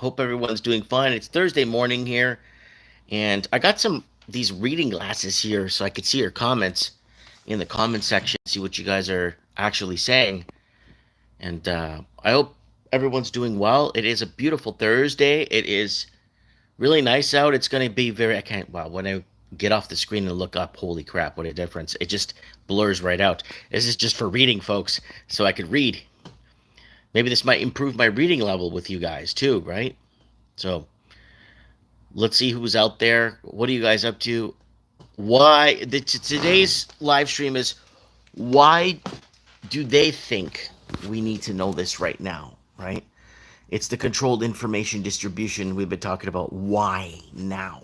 Hope everyone's doing fine. It's Thursday morning here, and I got these reading glasses here so I could see your comments in the comment section, see what you guys are actually saying. And I hope everyone's doing well. It is a beautiful Thursday. It is really nice out. It's going to be very, I can't, wow, when I get off the screen and look up, holy crap, what a difference. It just blurs right out. This is just for reading, folks, so I could read. Maybe this might improve my reading level with you guys too, right? So let's see who's out there. What are you guys up to? Today's live stream is why do they think we need to know this right now, right? It's the controlled information distribution we've been talking about. Why now?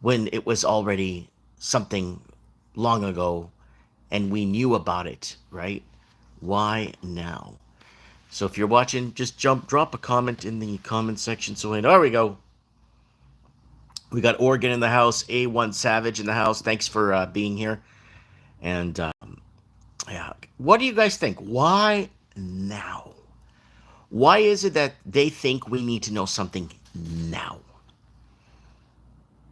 When it was already something long ago and we knew about it, right? Why now? So if you're watching, just drop a comment in the comment section. So there we go. We got Oregon in the house, A1 Savage in the house. Thanks for being here. And yeah, what do you guys think? Why now? Why is it that they think we need to know something now?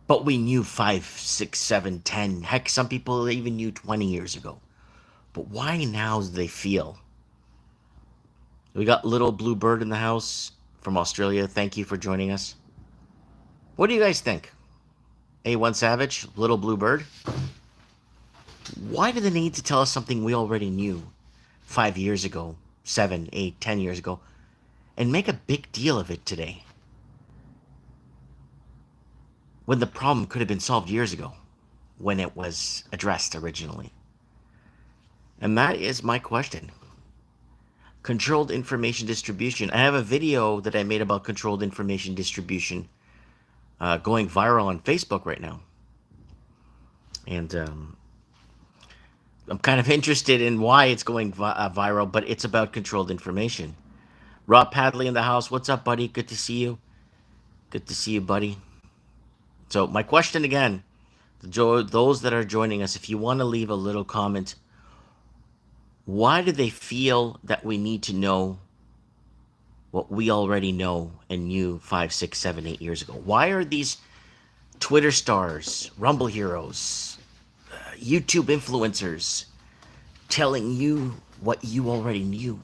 But we knew 5, 6, 7, 10. Heck, some people even knew 20 years ago. But why now do they feel? We got Little Blue Bird in the house from Australia. Thank you for joining us. What do you guys think? A1 Savage, Little Blue Bird? Why do they need to tell us something we already knew 5 years ago, 7, 8, 10 years ago, and make a big deal of it today? When the problem could have been solved years ago, when it was addressed originally. And that is my question. Controlled information distribution. I have a video that I made about controlled information distribution going viral on Facebook right now. And I'm kind of interested in why it's going viral, but it's about controlled information. Rob Padley in the house. What's up, buddy? Good to see you. Good to see you, buddy. So my question again, those that are joining us, if you want to leave a little comment, why do they feel that we need to know what we already know and knew 5, 6, 7, 8 years ago? Why are these Twitter stars, Rumble heroes, YouTube influencers telling you what you already knew?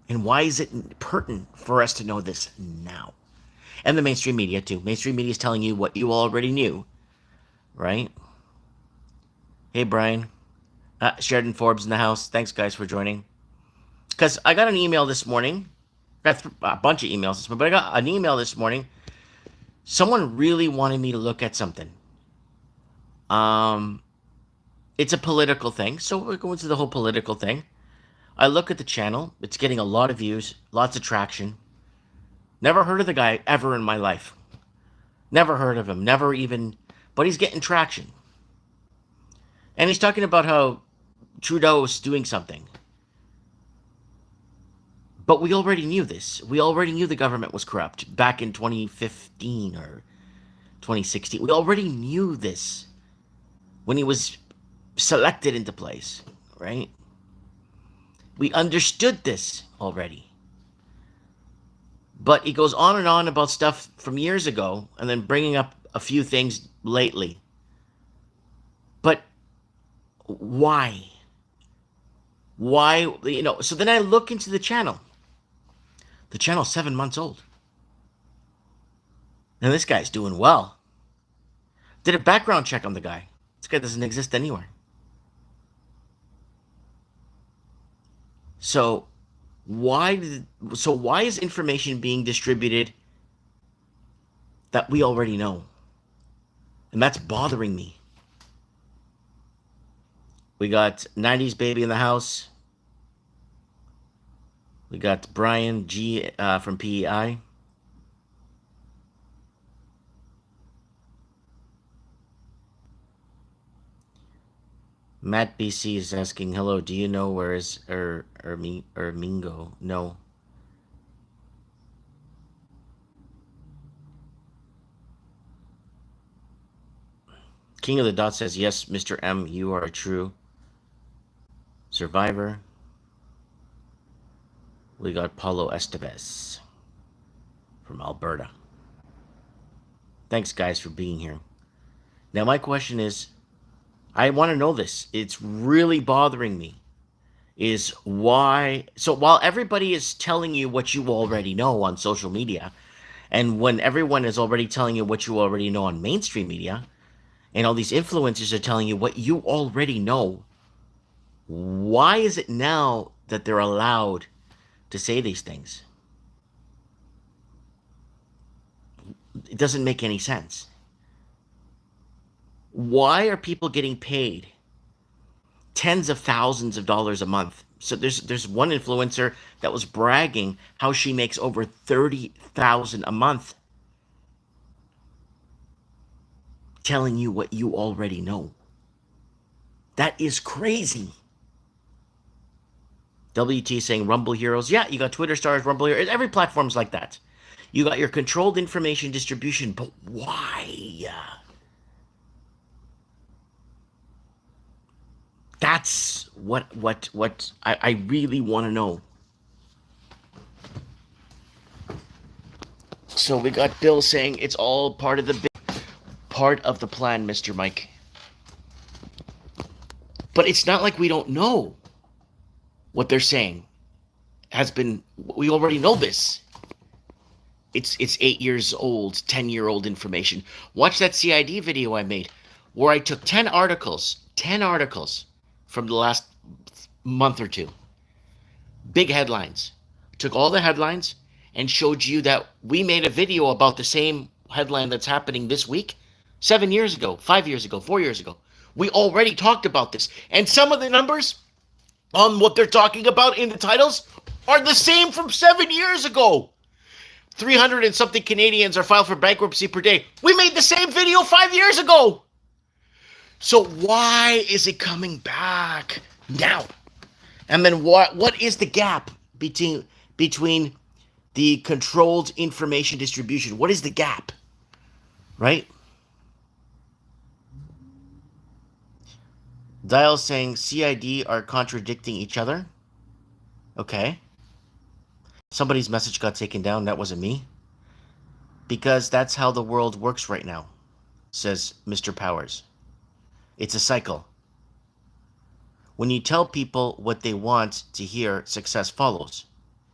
And why is it pertinent for us to know this now? And the mainstream media, too. Mainstream media is telling you what you already knew, right? Hey, Brian. Sheridan Forbes in the house. Thanks, guys, for joining. Because I got an email this morning. Got a bunch of emails this morning, but I got an email this morning. Someone really wanted me to look at something. It's a political thing, so we're going to the whole political thing. I look at the channel. It's getting a lot of views, lots of traction. Never heard of the guy ever in my life. Never heard of him. Never even... But he's getting traction. And he's talking about how Trudeau is doing something. But we already knew this. We already knew the government was corrupt back in 2015 or 2016. We already knew this when he was selected into place, right? We understood this already. But he goes on and on about stuff from years ago and then bringing up a few things lately. But why? Why, so then I look into the channel. The channel's 7 months old. And this guy's doing well. Did a background check on the guy. This guy doesn't exist anywhere. So why is information being distributed that we already know? And that's bothering me. We got 90s Baby in the house. We got Brian G from PEI. Matt BC is asking, hello, do you know where is Mingo? No. King of the Dot says, yes, Mr. M, you are a true survivor. We got Paulo Estevez. from Alberta. Thanks, guys, for being here. Now, my question is, I want to know this. It's really bothering me. Is why, so while everybody is telling you what you already know on social media, and when everyone is already telling you what you already know on mainstream media, and all these influencers are telling you what you already know, why is it now that they're allowed to say these things? It doesn't make any sense. Why are people getting paid tens of thousands of dollars a month? So there's one influencer that was bragging how she makes over 30,000 a month, telling you what you already know. That is crazy. WT saying Rumble Heroes. Yeah, you got Twitter stars, Rumble Heroes. Every platform's like that. You got your controlled information distribution, but why? That's what I really want to know. So we got Bill saying it's all part of the plan, Mr. Mike. But it's not like we don't know what they're saying. We already know this. It's 8 years old, 10-year-old information. Watch that CID video I made where I took 10 articles from the last month or two. Big headlines. Took all the headlines and showed you that we made a video about the same headline that's happening this week 7 years ago, 5 years ago, 4 years ago. We already talked about this. And some of the numbers on what they're talking about in the titles are the same from 7 years ago. 300 and something Canadians are filed for bankruptcy per day. We made the same video 5 years ago. So why is it coming back now? And then what is the gap between the controlled information distribution? What is the gap? Right? Dial saying CID are contradicting each other. Okay. Somebody's message got taken down. That wasn't me. Because that's how the world works right now, says Mr. Powers. It's a cycle. When you tell people what they want to hear, success follows,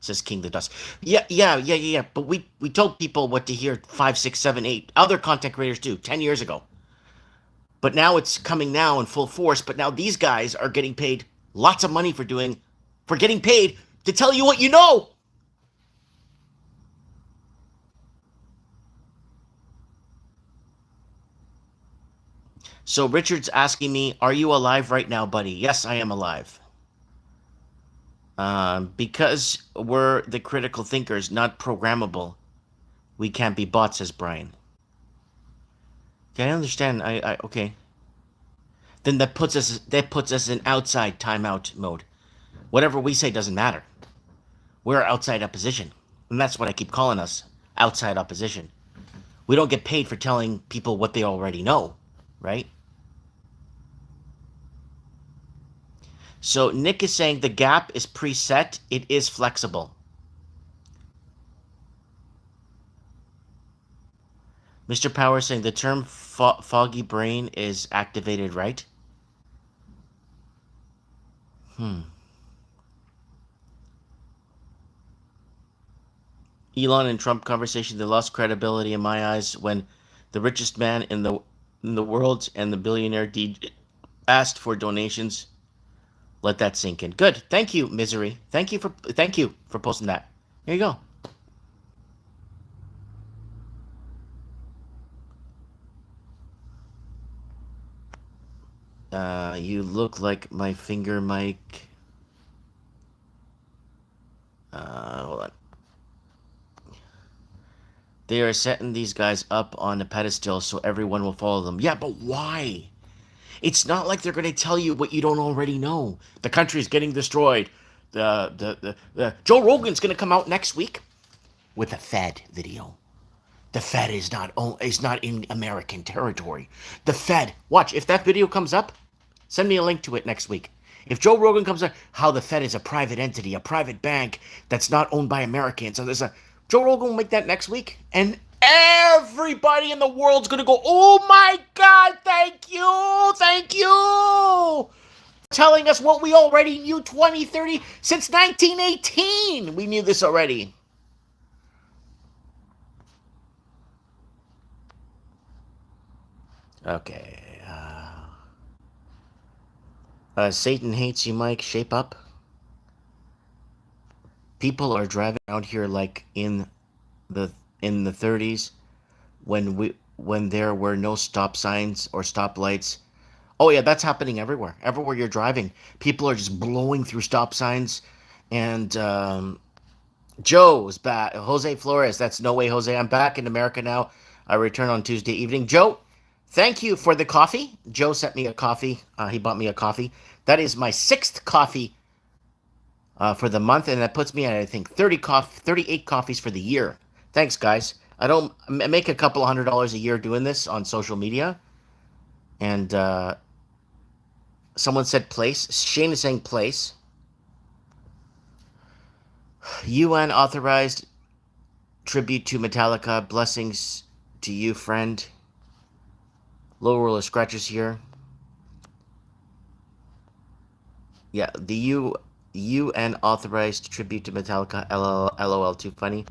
says King the Dust. Yeah. But we told people what to hear 5, 6, 7, 8. Other content creators too, 10 years ago. But now it's coming now in full force. But now these guys are getting paid lots of money for getting paid to tell you what you know. So Richard's asking me, are you alive right now, buddy? Yes, I am alive. Because we're the critical thinkers, not programmable. We can't be bots, says Brian. Okay, I understand. Okay. Then that puts us in outside timeout mode. Whatever we say doesn't matter. We're outside opposition. And that's what I keep calling us, outside opposition. We don't get paid for telling people what they already know, right? So Nick is saying the gap is preset. It is flexible. Mr. Power saying the term foggy brain is activated, right? Elon and Trump conversation, they lost credibility in my eyes when the richest man in the world and the billionaire asked for donations. Let that sink in. Good. Thank you, Misery. Thank you for posting that. Here you go. You look like my finger, Mike. Hold on. They are setting these guys up on a pedestal so everyone will follow them. Yeah, but why? It's not like they're going to tell you what you don't already know. The country's getting destroyed. The Joe Rogan's going to come out next week with a Fed video. The Fed is not in American territory. The Fed. Watch, if that video comes up, send me a link to it next week. If Joe Rogan comes up, how the Fed is a private entity, a private bank that's not owned by Americans. So Joe Rogan will make that next week, and everybody in the world's gonna go, "Oh my God, thank you, telling us what we already knew 20, 30 since 1918. We knew this already." Okay. Satan hates you, Mike. Shape up. People are driving out here like the in the 30s when there were no stop signs or stop lights. Oh yeah, that's happening everywhere. Everywhere you're driving, people are just blowing through stop signs. And Joe's back. Jose Flores. That's no way, Jose. I'm back in America now. I return on Tuesday evening. Joe, thank you for the coffee. Joe sent me a coffee. He bought me a coffee. That is my sixth coffee for the month, and that puts me at I think 38 coffees for the year. Thanks, guys. I make a couple $100 a year doing this on social media, and someone said place. Shane is saying place. UN authorized tribute to Metallica. Blessings to you, friend. Low roller scratches here. Yeah, the UN authorized tribute to Metallica. LOL, too funny.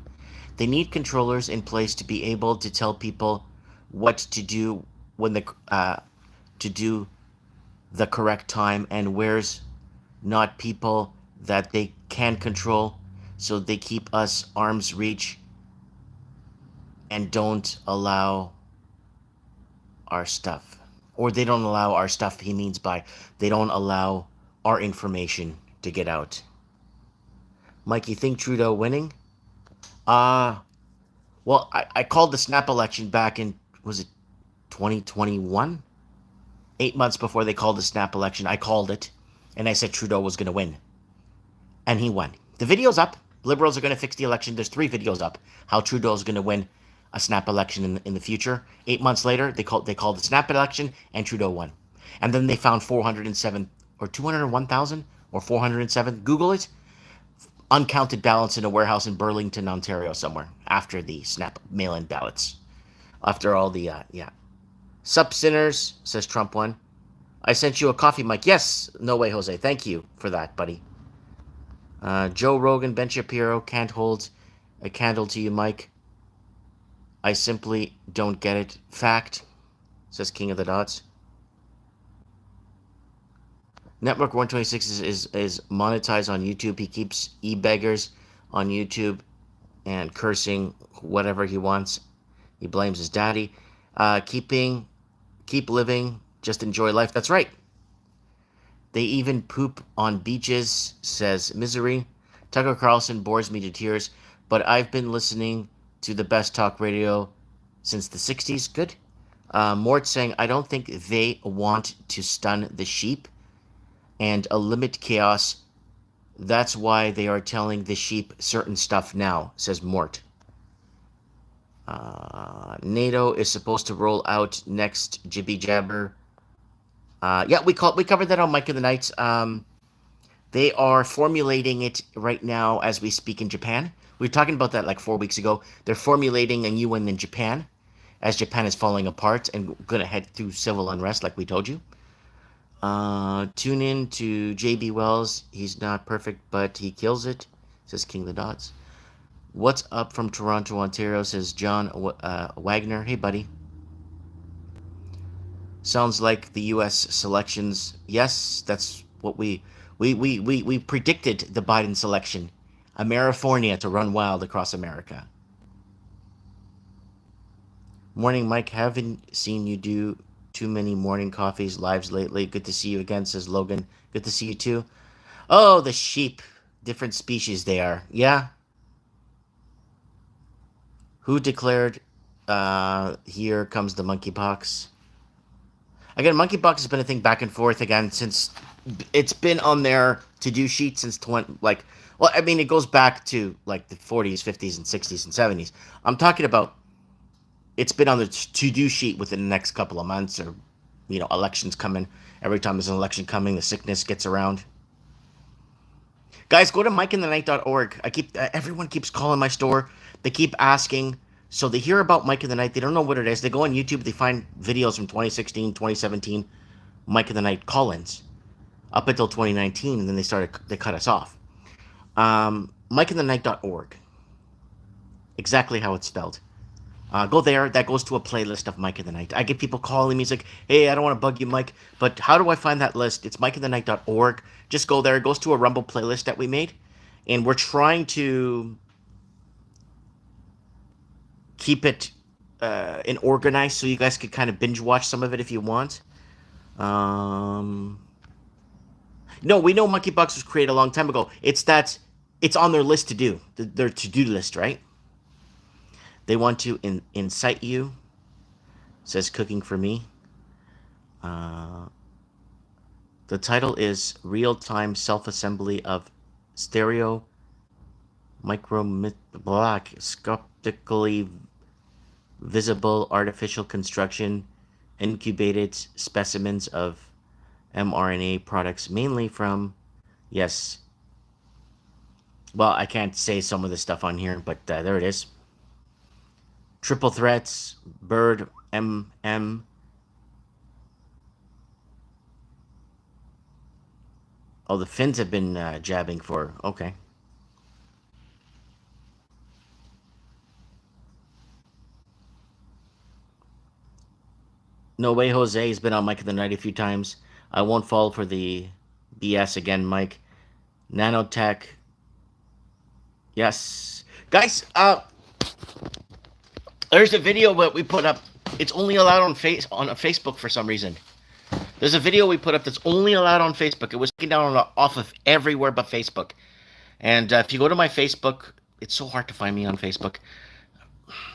They need controllers in place to be able to tell people what to do when to do the correct time, and where's not people that they can control, so they keep us arm's reach and don't allow our stuff. Or they don't allow our stuff, he means by they don't allow our information to get out. Mike, you think Trudeau winning? Uh, well, I called the snap election back in, was it 2021? 8 months before they called the snap election, I called it, and I said Trudeau was going to win. And he won. The video's up. Liberals are going to fix the election. There's 3 videos up. How Trudeau's going to win a snap election in the future. 8 months later, they called the snap election, and Trudeau won. And then they found 407 or 201,000 or 407. Google it. Uncounted ballots in a warehouse in Burlington, Ontario, somewhere after the snap mail-in ballots. After all the yeah. Sup sinners, says Trump won. I sent you a coffee, Mike. Yes, no way, Jose. Thank you for that, buddy. Joe Rogan, Ben Shapiro, can't hold a candle to you, Mike. I simply don't get it. Fact, says King of the Dots. Network 126 is monetized on YouTube. He keeps e-beggars on YouTube and cursing whatever he wants. He blames his daddy. Keep living, just enjoy life. That's right. They even poop on beaches, says Misery. Tucker Carlson bores me to tears, but I've been listening to the best talk radio since the 60s. Good. Mort saying, I don't think they want to stun the sheep and limit chaos. That's why they are telling the sheep certain stuff now, says Mort. NATO is supposed to roll out next jibby jabber. Yeah, we covered that on Mike of the Nights. They are formulating it right now as we speak in Japan. We were talking about that like 4 weeks ago. They're formulating a new one in Japan, as Japan is falling apart and gonna head through civil unrest, like we told you. Tune in to JB Wells. He's not perfect, but he kills it, says King of the Dots. What's up from Toronto, Ontario, says John Wagner. Hey, buddy. Sounds like the U.S. selections. Yes, that's what we predicted the Biden selection. Amerifornia to run wild across America. Morning, Mike. Haven't seen you do too many morning coffees lives lately. Good to see you again, says Logan. Good to see you too. Oh, the sheep. Different species they are. Yeah. Who declared here comes the monkeypox? Again, monkeypox has been a thing back and forth again since it's been on their to-do sheet since well, I mean, it goes back to like the 40s, 50s, and 60s and 70s. I'm talking about it's been on the to-do sheet within the next couple of months, or elections coming. Every time there's an election coming, the sickness gets around. Guys, go to mikeinthenight.org. Everyone keeps calling my store. They keep asking. So they hear about Mike in the Night. They don't know what it is. They go on YouTube. They find videos from 2016, 2017, Mike in the Night call-ins up until 2019, and then they cut us off. MikeInTheNight.org, exactly how it's spelled. Go there. That goes to a playlist of Mike in the Night. I get people calling me. It's like, hey, I don't want to bug you, Mike, but how do I find that list? It's MikeInTheNight.org. Just go there. It goes to a Rumble playlist that we made, and we're trying to keep it and organized so you guys could kind of binge watch some of it if you want. No, we know Monkey Box was created a long time ago. It's that it's on their list to do, their to-do list, right? They want to incite you. Says cooking for me. Uh, the title is Real-Time Self-Assembly of Stereo Microscopically Visible Artificial Construction Incubated Specimens of mRNA products, mainly from, yes. Well, I can't say some of the stuff on here, but there it is. Triple threats, bird, MM. Oh, the Finns have been jabbing for, okay. No way, Jose has been on Mike of the Night a few times. I won't fall for the BS again, Mike. Nanotech. Yes. Guys, there's a video that we put up. It's only allowed on Facebook for some reason. There's a video we put up that's only allowed on Facebook. It was taken down off of everywhere but Facebook. And if you go to my Facebook, it's so hard to find me on Facebook.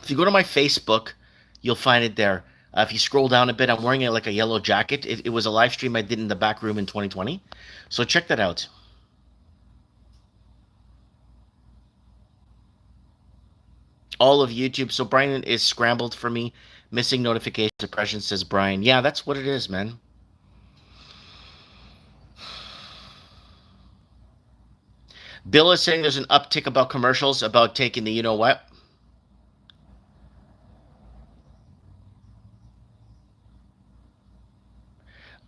If you go to my Facebook, you'll find it there. If you scroll down a bit, I'm wearing like a yellow jacket. It was a live stream I did in the back room in 2020. So check that out. All of YouTube. So Brian is scrambled for me. Missing notification suppression, says Brian. Yeah, that's what it is, man. Bill is saying there's an uptick about commercials about taking the you know what.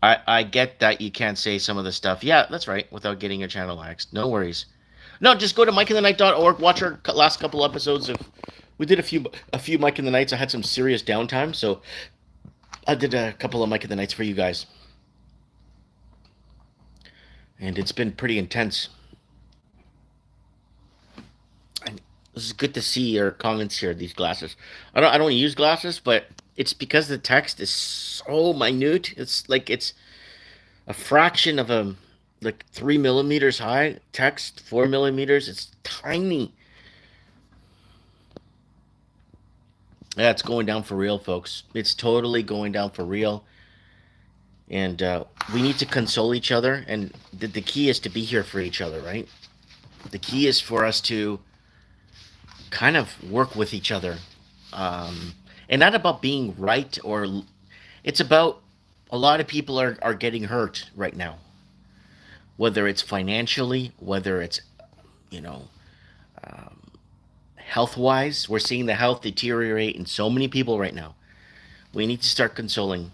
I get that you can't say some of the stuff. Yeah, that's right, without getting your channel axed. No worries. No, just go to MikeInTheNight.org. Watch our last couple episodes of. We did a few Mike in the Nights. I had some serious downtime, so I did a couple of Mike in the Nights for you guys, and it's been pretty intense. And this is good to see your comments here. These glasses. I don't use glasses, but it's because the text is so minute. It's like it's a fraction of a like 3 millimeters high text, 4 millimeters. It's tiny. Yeah, it's going down for real, folks. It's totally going down for real. And we need to console each other. And the key is to be here for each other, right? The key is for us to kind of work with each other. And not about being right or... It's about a lot of people are getting hurt right now. Whether it's financially, whether it's, you know... health-wise, we're seeing the health deteriorate in so many people right now. We need to start consoling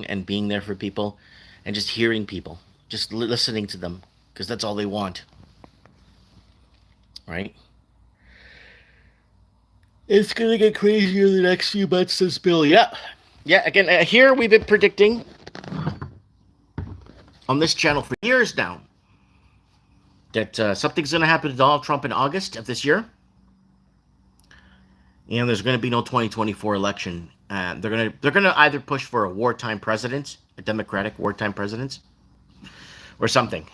and being there for people and just hearing people, just listening to them, because that's all they want, right? It's gonna get crazier the next few months, says Bill. Yeah, again, here we've been predicting on this channel for years now that something's gonna happen to Donald Trump in August of this year. And there's going to be no 2024 election. They're gonna either push for a wartime president, a Democratic wartime president, or something.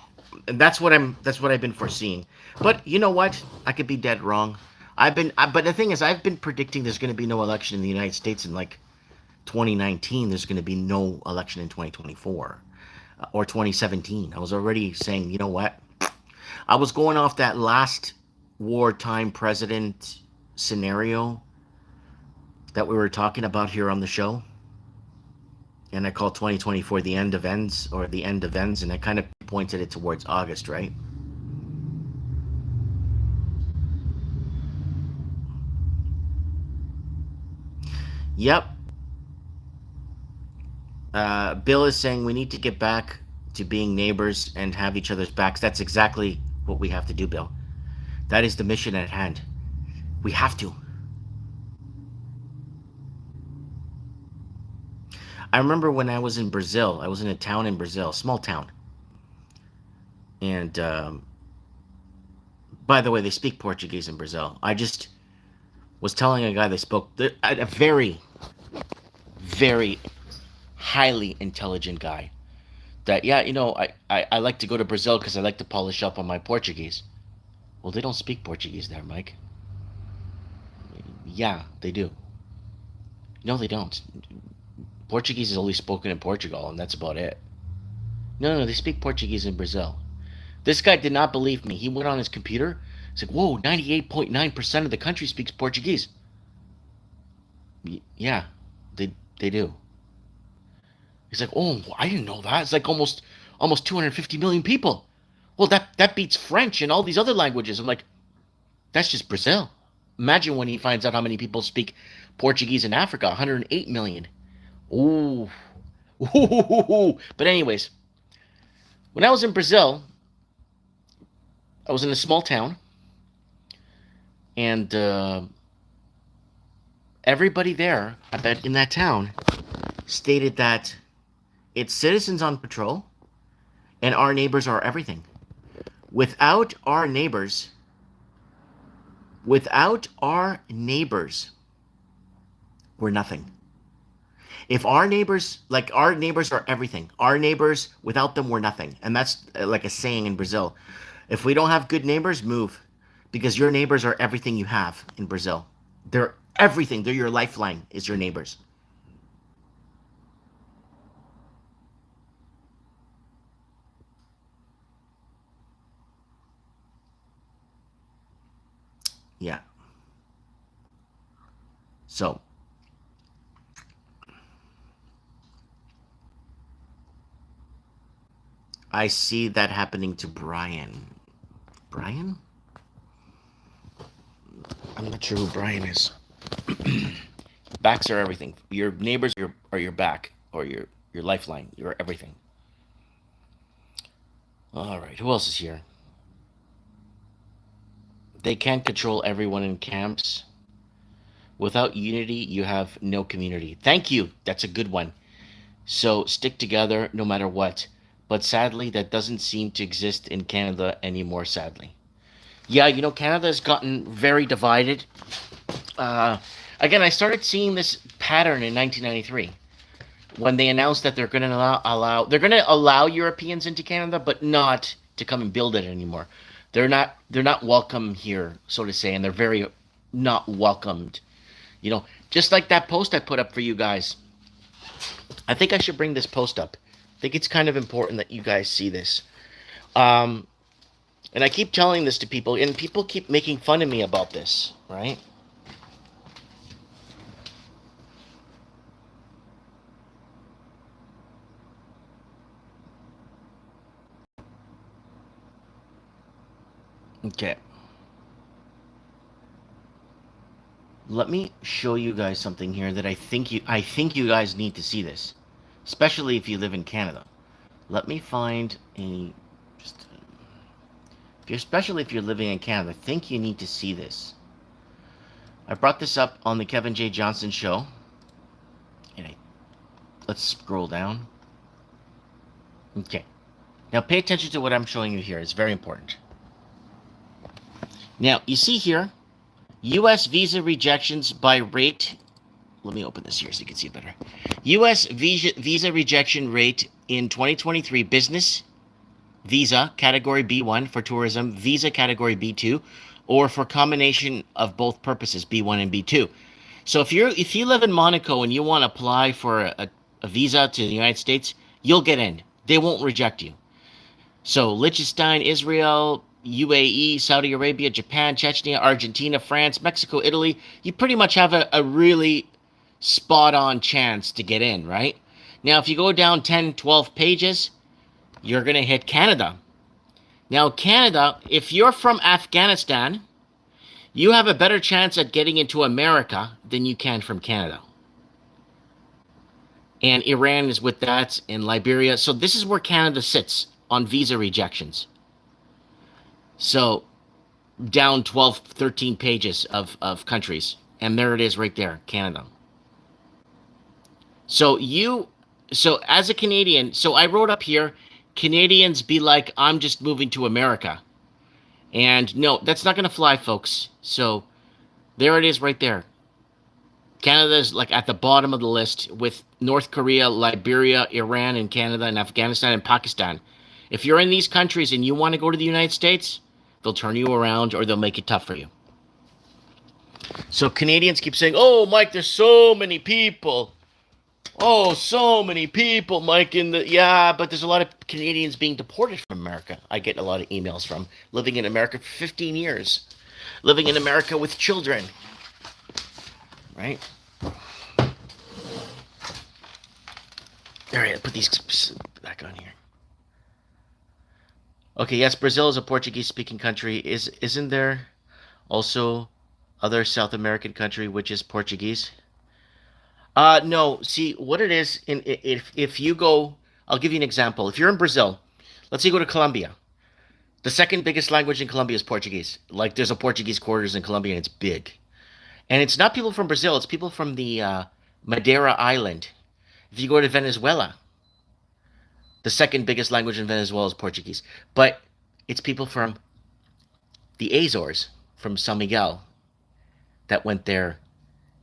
And that's what I've been foreseeing. But you know what? I could be dead wrong. But the thing is, I've been predicting there's going to be no election in the United States in like 2019. There's going to be no election in 2024 or 2017. I was already saying, you know what? I was going off that last wartime president scenario that we were talking about here on the show, and I call 2024 the end of ends, or the end of ends, and I kind of pointed it towards August, right? Yep. Bill is saying we need to get back to being neighbors and have each other's backs. That's exactly what we have to do, Bill. That is the mission at hand. We have to. I remember when I was in Brazil, I was in a town in Brazil, small town. And by the way, they speak Portuguese in Brazil. I just was telling a guy they spoke, a very, very highly intelligent guy, that, yeah, I like to go to Brazil because I like to polish up on my Portuguese. Well, they don't speak Portuguese there, Mike. Yeah, they do. No, they don't. Portuguese is only spoken in Portugal, and that's about it. No, no, they speak Portuguese in Brazil. This guy did not believe me. He went on his computer. He's like, whoa, 98.9% of the country speaks Portuguese. Yeah, they do. He's like, oh, I didn't know that. It's like almost 250 million people. Well, that beats French and all these other languages. I'm like, that's just Brazil. Imagine when he finds out how many people speak Portuguese in Africa, 108 million. Ooh. Ooh. But anyways, when I was in Brazil, I was in a small town, and everybody there, I bet, in that town stated that it's citizens on patrol and our neighbors are everything. Without our neighbors, without our neighbors, we're nothing. If our neighbors, like our neighbors are everything. Our neighbors, without them, we're nothing. And that's like a saying in Brazil. If we don't have good neighbors, move. Because your neighbors are everything you have in Brazil. They're everything. They're your lifeline, is your neighbors. Yeah. So, I see that happening to Brian. Brian? I'm not sure who Brian is. Backs are everything. Your neighbors are your back or your lifeline. You're everything. All right. Who else is here? They can't control everyone in camps. Without unity, you have no community. Thank you. That's a good one. So stick together no matter what. But sadly, that doesn't seem to exist in Canada anymore, sadly. Yeah, Canada has gotten very divided. Uh, Again, I started seeing this pattern in 1993 when they announced that they're going to allow Europeans into Canada, but not to come and build it anymore. They're not welcome here, so to say, and they're very not welcomed. Just like that post I put up for you guys. I think I should bring this post up. I think it's kind of important that you guys see this. Um, and I keep telling this to people, and people keep making fun of me about this, right? Okay. Let me show you guys something here that I think you guys need to see this, especially if you live in Canada. Let me find a just if you're especially if you're living in Canada, I think you need to see this. I brought this up on the Kevin J. Johnson show. And let's scroll down. Okay. Now pay attention to what I'm showing you here. It's very important. Now, you see here, U.S. visa rejections by rate. Let me open this here so you can see it better. U.S. visa rejection rate in 2023: business visa category B1 for tourism, visa category B2, or for combination of both purposes, B1 and B2. So if you live in Monaco and you want to apply for a visa to the United States, you'll get in. They won't reject you. So Liechtenstein, Israel, UAE, Saudi Arabia, Japan, Chechnya, Argentina, France, Mexico, Italy, you pretty much have a really spot on chance to get in, right? Now, if you go down 10, 12 pages, you're going to hit Canada. Now, Canada, if you're from Afghanistan, you have a better chance at getting into America than you can from Canada. and Iran is with that, and Liberia. So this is where Canada sits on visa rejections. So down 12, 13 pages of countries. And there it is right there, Canada. So so as a Canadian, so I wrote up here, Canadians be like, I'm just moving to America. And no, that's not going to fly, folks. So there it is right there. Canada's like at the bottom of the list with North Korea, Liberia, Iran, and Canada, and Afghanistan, and Pakistan. If you're in these countries and you want to go to the United States, they'll turn you around or they'll make it tough for you. So Canadians keep saying, "Oh, Mike, there's so many people. Oh, so many people, Mike." In the yeah, but there's a lot of Canadians being deported from America. I get a lot of emails from living in America for 15 years, living in America with children, right? All right, put these back on here. Okay, yes, Brazil is a Portuguese-speaking country. Isn't there also other South American country which is Portuguese? No. See what it is. If you go, I'll give you an example. If you're in Brazil, let's say you go to Colombia. The second biggest language in Colombia is Portuguese. Like there's a Portuguese quarters in Colombia, and it's big. And it's not people from Brazil. It's people from the Madeira Island. If you go to Venezuela, the second biggest language in Venezuela is Portuguese. But it's people from the Azores, from San Miguel, that went there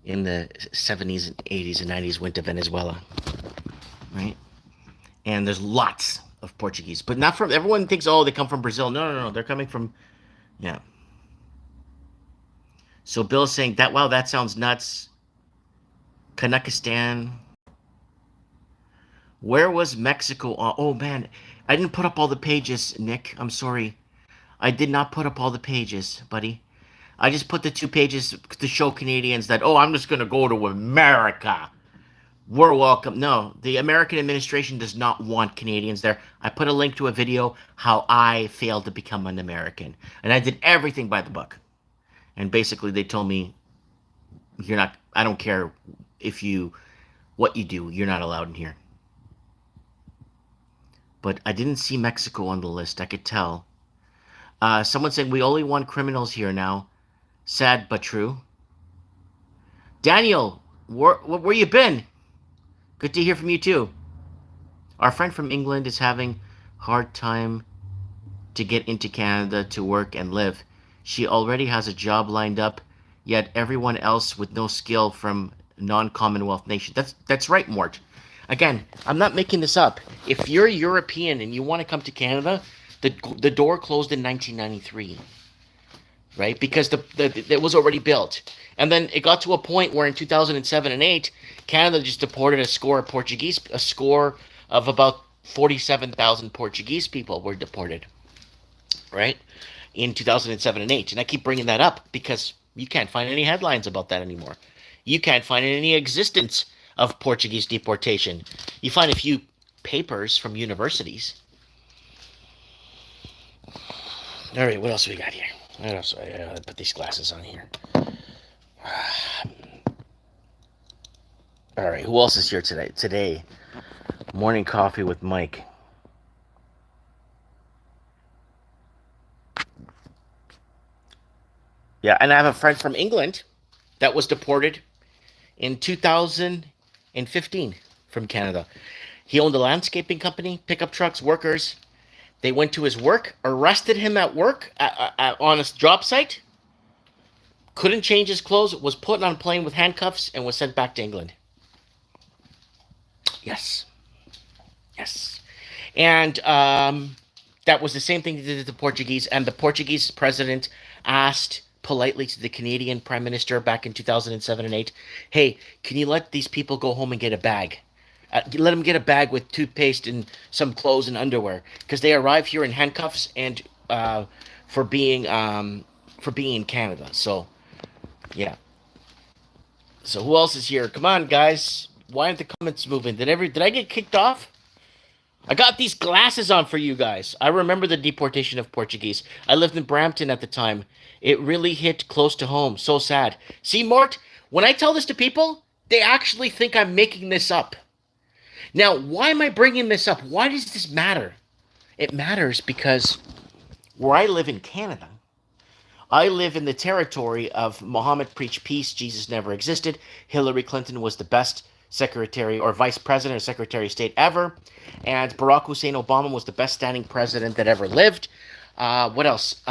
in the 70s and 80s and 90s, went to Venezuela, right? And there's lots of Portuguese, but not from, everyone thinks, oh, they come from Brazil. No, no, no. They're coming from, yeah. So Bill's saying that, wow, that sounds nuts. Kanakistan. Where was Mexico? Oh, man. I didn't put up all the pages, Nick. I'm sorry. I did not put up all the pages, buddy. I just put the 2 pages to show Canadians that, oh, I'm just going to go to America. We're welcome. No, the American administration does not want Canadians there. I put a link to a video how I failed to become an American. And I did everything by the book. And basically they told me, you're not, I don't care if you, what you do, you're not allowed in here. But I didn't see Mexico on the list. I could tell. Someone said we only want criminals here now. Sad but true. Daniel, where you been? Good to hear from you too. Our friend from England is having hard time to get into Canada to work and live. She already has a job lined up, yet everyone else with no skill from non-Commonwealth nation. That's right, Mort. Again, I'm not making this up. If you're European and you want to come to Canada, the door closed in 1993, right? Because it was already built. And then it got to a point where in 2007 and 8, Canada just deported a score of about 47,000 Portuguese people were deported, right? In 2007 and 8. And I keep bringing that up because you can't find any headlines about that anymore. You can't find any existence of Portuguese deportation. You find a few papers from universities. All right, what else we got here? What else? I put these glasses on here. All right, who else is here today? Today, morning coffee with Mike. Yeah, and I have a friend from England that was deported in 2015 from Canada. He owned a landscaping company, pickup trucks, workers. They went to his work, arrested him at work on a job site, couldn't change his clothes, was put on a plane with handcuffs, and was sent back to England. Yes. Yes. And that was the same thing they did to the Portuguese, and the Portuguese president asked politely to the Canadian Prime Minister back in 2007 and 8, hey, can you let these people go home and get a bag? Let them get a bag with toothpaste and some clothes and underwear, because they arrive here in handcuffs and for being in Canada. So, yeah. So who else is here? Come on, guys. Why aren't the comments moving? Did I get kicked off? I got these glasses on for you guys. I remember the deportation of Portuguese. I lived in Brampton at the time. It really hit close to home. So sad. See, Mort, when I tell this to people, they actually think I'm making this up. Now, why am I bringing this up? Why does this matter? It matters because where I live in Canada, I live in the territory of Muhammad preached peace, Jesus never existed. Hillary Clinton was the best secretary or vice president or secretary of state ever. And Barack Hussein Obama was the best standing president that ever lived. What else?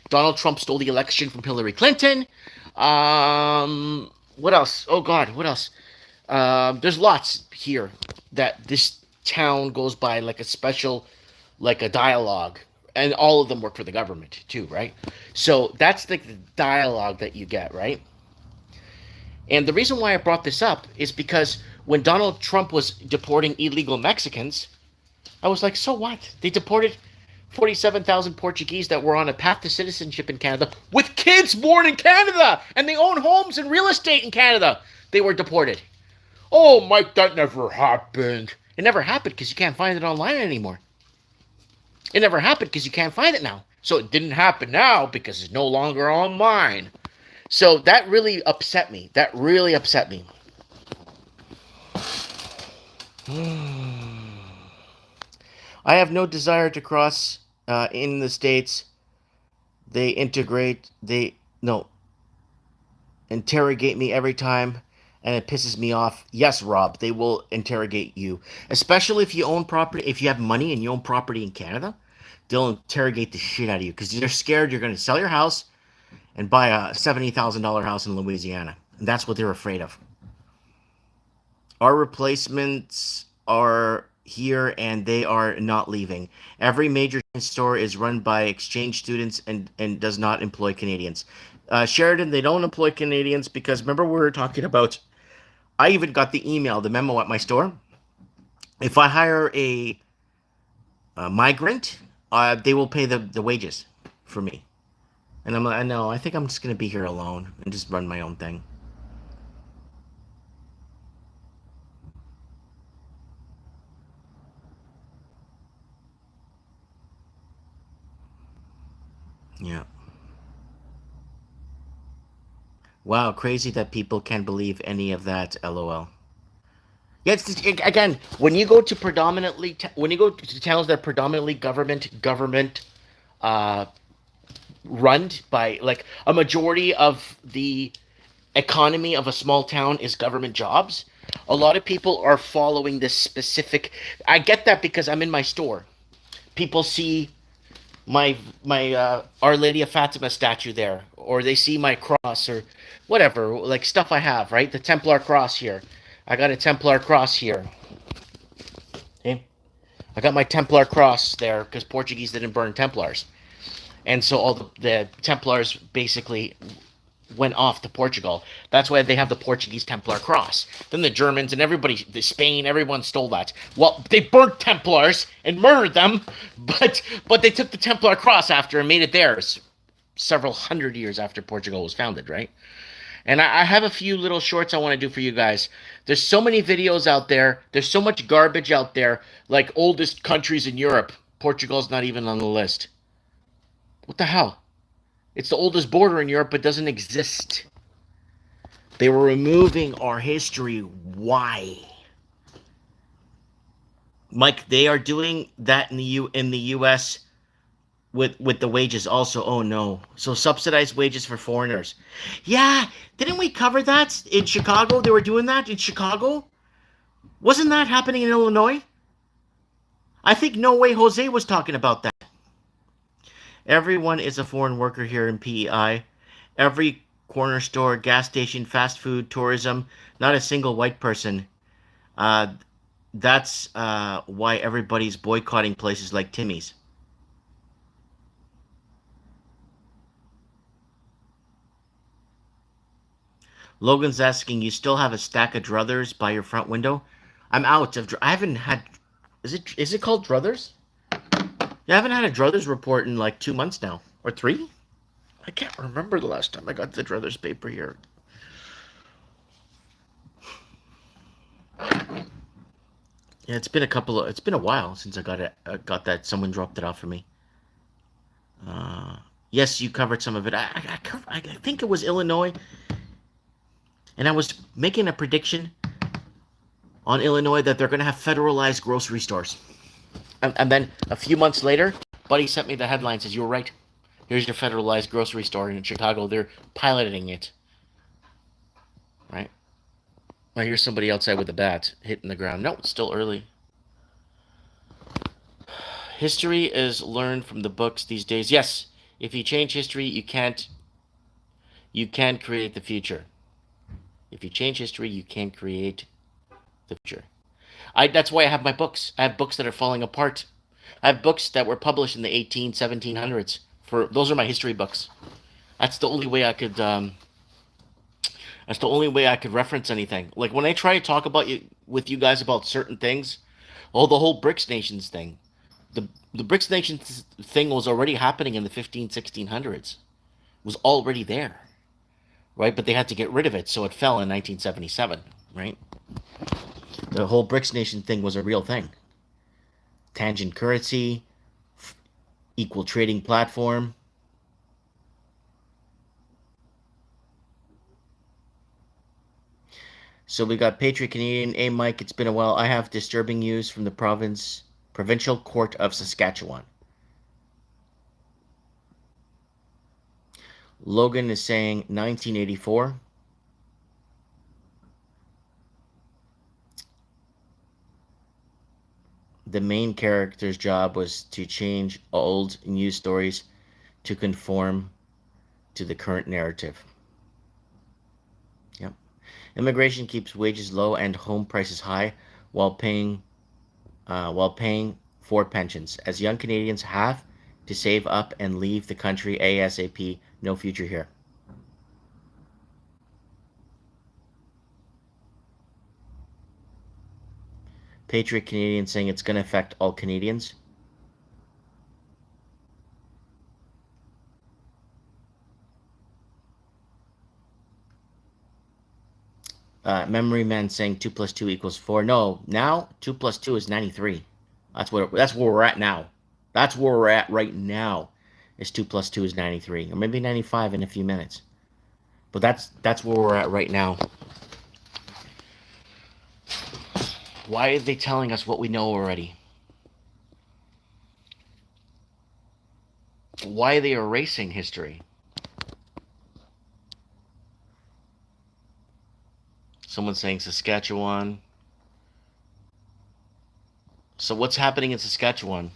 Donald Trump stole the election from Hillary Clinton. What else? Oh, God, what else? There's lots here that this town goes by like a special, like a dialogue, and all of them work for the government too, right? So that's like the dialogue that you get, right? And the reason why I brought this up is because when Donald Trump was deporting illegal Mexicans, I was like, so what? They deported 47,000 Portuguese that were on a path to citizenship in Canada with kids born in Canada and they own homes and real estate in Canada. They were deported. Oh, Mike, that never happened. It never happened because you can't find it online anymore. It never happened because you can't find it now. So it didn't happen now because it's no longer online. So that really upset me. That really upset me. I have no desire to cross in the States. They interrogate me every time, and it pisses me off. Yes, Rob, they will interrogate you, especially if you own property. If you have money and you own property in Canada, they'll interrogate the shit out of you because they're scared you're going to sell your house and buy a $70,000 house in Louisiana, and that's what they're afraid of. Our replacements are here and they are not leaving. Every major store is run by exchange students and does not employ Canadians. Sheridan, they don't employ Canadians because remember we were talking about. I even got the email, the memo at my store. If I hire a migrant, they will pay the wages for me. And I'm like, no, I think I'm just going to be here alone and just run my own thing. Yeah. Wow, crazy that people can believe any of that. LOL. Yeah, again, when you go to when you go to towns that are predominantly government uh, run by like a majority of the economy of a small town is government jobs. A lot of people are following this specific. I get that because I'm in my store. People see my Our Lady of Fatima statue there, or they see my cross or whatever, like stuff I have, right? The Templar cross here. I got a Templar cross here. Okay, I got my Templar cross there because Portuguese didn't burn Templars, and so all the Templars basically went off to Portugal. That's why they have the Portuguese Templar cross. Then the Germans and everybody, the Spain, everyone stole that. Well, they burnt Templars and murdered them, but they took the Templar cross after and made it theirs several hundred years after Portugal was founded, right? And I have a few little shorts I want to do for you guys. There's so many videos out there. There's so much garbage out there, like oldest countries in Europe. Portugal's not even on the list. What the hell? It's the oldest border in Europe, but doesn't exist. They were removing our history. Why? Mike, they are doing that in the U.S. with the wages also. Oh no! So subsidized wages for foreigners. Yeah, didn't we cover that in Chicago? They were doing that in Chicago. Wasn't that happening in Illinois? I think No Way Jose was talking about that. Everyone is a foreign worker here in PEI. Every corner store, gas station, fast food, tourism, not a single white person. Uh, that's why everybody's boycotting places like Timmy's. Logan's asking, you still have a stack of druthers by your front window? I'm out of. I haven't had. Is it called druthers? Yeah, I haven't had a druthers report in like 2 months now or 3. I can't remember the last time I got the druthers paper here. Yeah, it's been a while since I got it. Got that. Someone dropped it off for me. Uh, yes, you covered some of it. I think it was Illinois, and I was making a prediction on Illinois that they're going to have federalized grocery stores. And then a few months later, Buddy sent me the headline, says, you were right. Here's your federalized grocery store in Chicago. They're piloting it. Right? I hear somebody outside with a bat hitting the ground. No, it's still early. History is learned from the books these days. Yes, if you change history, you can't create the future. If you change history, you can't create the future. That's why I have my books. I have books that are falling apart. I have books that were published in the 1700s. Those are my history books. That's the only way I could. That's the only way I could reference anything. Like when I try to talk about you with you guys about certain things, the whole BRICS nations thing. The BRICS nations thing was already happening in the 1600s. It was already there, right? But they had to get rid of it, so it fell in 1977, right? The whole BRICS nation thing was a real thing. Tangent currency, equal trading platform. So we got Patriot Canadian. Hey, Mike, it's been a while. I have disturbing news from the Provincial Court of Saskatchewan. Logan is saying 1984. The main character's job was to change old news stories to conform to the current narrative. Yep. Immigration keeps wages low and home prices high while paying for pensions. As young Canadians have to save up and leave the country ASAP, no future here. Patriot Canadian saying it's going to affect all Canadians. Memory Man saying 2 plus 2 equals 4. No, now 2 plus 2 is 93. That's where we're at now. That's where we're at right now. Is 2 plus 2 is 93, or maybe 95 in a few minutes. But that's where we're at right now. Why are they telling us what we know already? Why are they erasing history? Someone's saying Saskatchewan. So what's happening in Saskatchewan?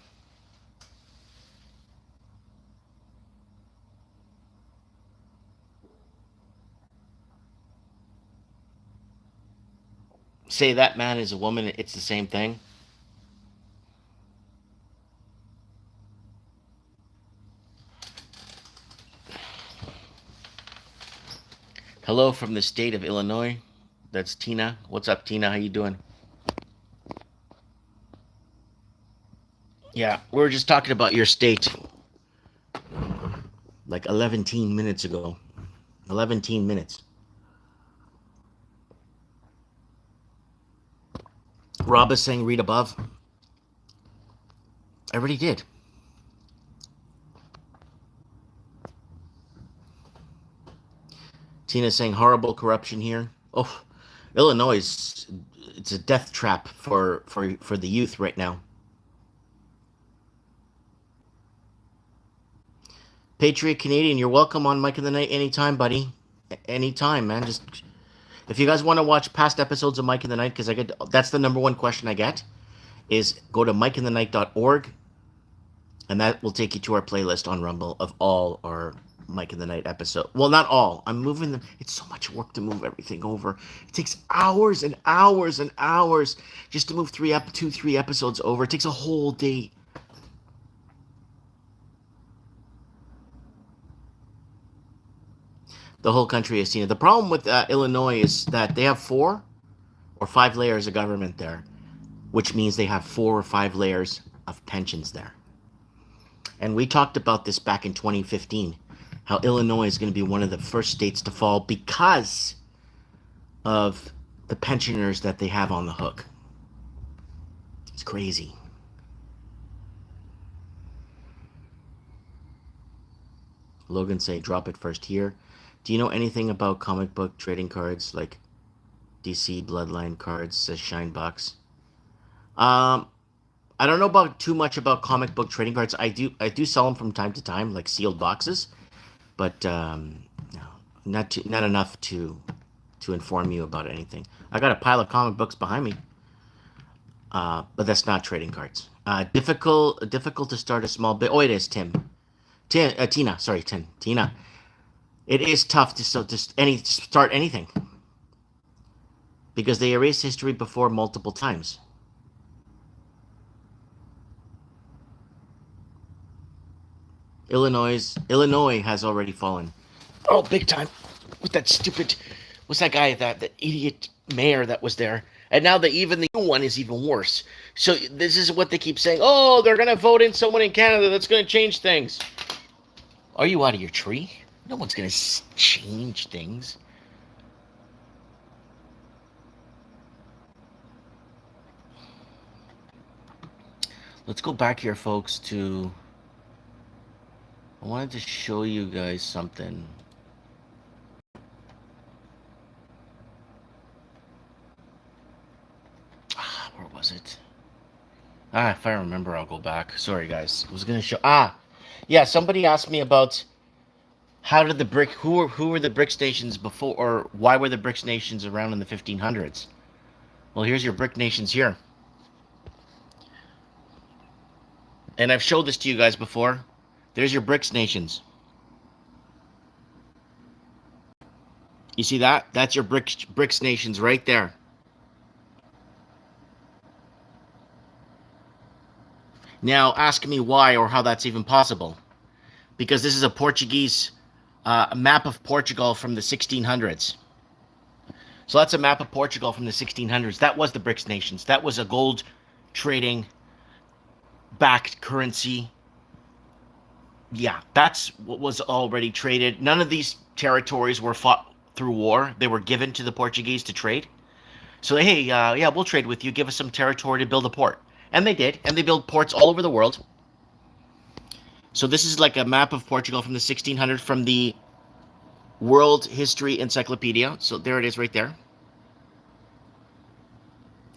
Say that man is a woman, it's the same thing. Hello from the state of Illinois. That's Tina. What's up, Tina? How you doing? Yeah, we were just talking about your state like 11 minutes ago. 11 minutes. Rob is saying read above. I already did. Tina's saying horrible corruption here. Oh, Illinois it's a death trap for the youth right now. Patriot Canadian, you're welcome on Mike in the Night anytime, buddy. Anytime, man. Just if you guys want to watch past episodes of Mike in the Night, because that's the number one question I get, is go to mikeinthenight.org, and that will take you to our playlist on Rumble of all our Mike in the Night episode. Well, not all. I'm moving them. It's so much work to move everything over. It takes hours and hours and hours just to move three episodes over. It takes a whole day. The whole country has seen it. The problem with Illinois is that they have 4 or 5 layers of government there, which means they have 4 or 5 layers of pensions there. And we talked about this back in 2015, how Illinois is going to be one of the first states to fall because of the pensioners that they have on the hook. It's crazy. Logan say drop it first here. Do you know anything about comic book trading cards? Like, DC Bloodline cards, says Shinebox. Um, I don't know about too much about comic book trading cards. I do sell them from time to time, like sealed boxes, but no, not enough to inform you about anything. I got a pile of comic books behind me, but that's not trading cards. Difficult to start a small bit. Oh, it is Tina. Sorry, Tina. It is tough to start anything because they erase history before multiple times. Illinois has already fallen. Oh, big time. With that stupid, what's that guy, that idiot mayor that was there? And now even the new one is even worse. So this is what they keep saying. Oh, they're gonna vote in someone in Canada that's gonna change things. Are you out of your tree? No one's gonna change things. Let's go back here, folks, to... I wanted to show you guys something. Where was it? If I remember, I'll go back. Sorry, guys. I was gonna show... yeah, somebody asked me about how did who were the brick nations before, or why were the brick nations around in the 1500s? Well, here's your brick nations here. And I've showed this to you guys before. There's your BRICS nations. You see that? That's your BRICS nations right there. Now, ask me why or how that's even possible. Because this is a Portuguese map of Portugal from the 1600s. So that's a map of Portugal from the 1600s. That was the BRICS nations. That was a gold trading backed currency. Yeah, that's what was already traded. None of these territories were fought through war. They were given to the Portuguese to trade. So, hey, yeah, we'll trade with you. Give us some territory to build a port. And they did. And they built ports all over the world. So this is like a map of Portugal from the 1600s from the World History Encyclopedia. So there it is right there.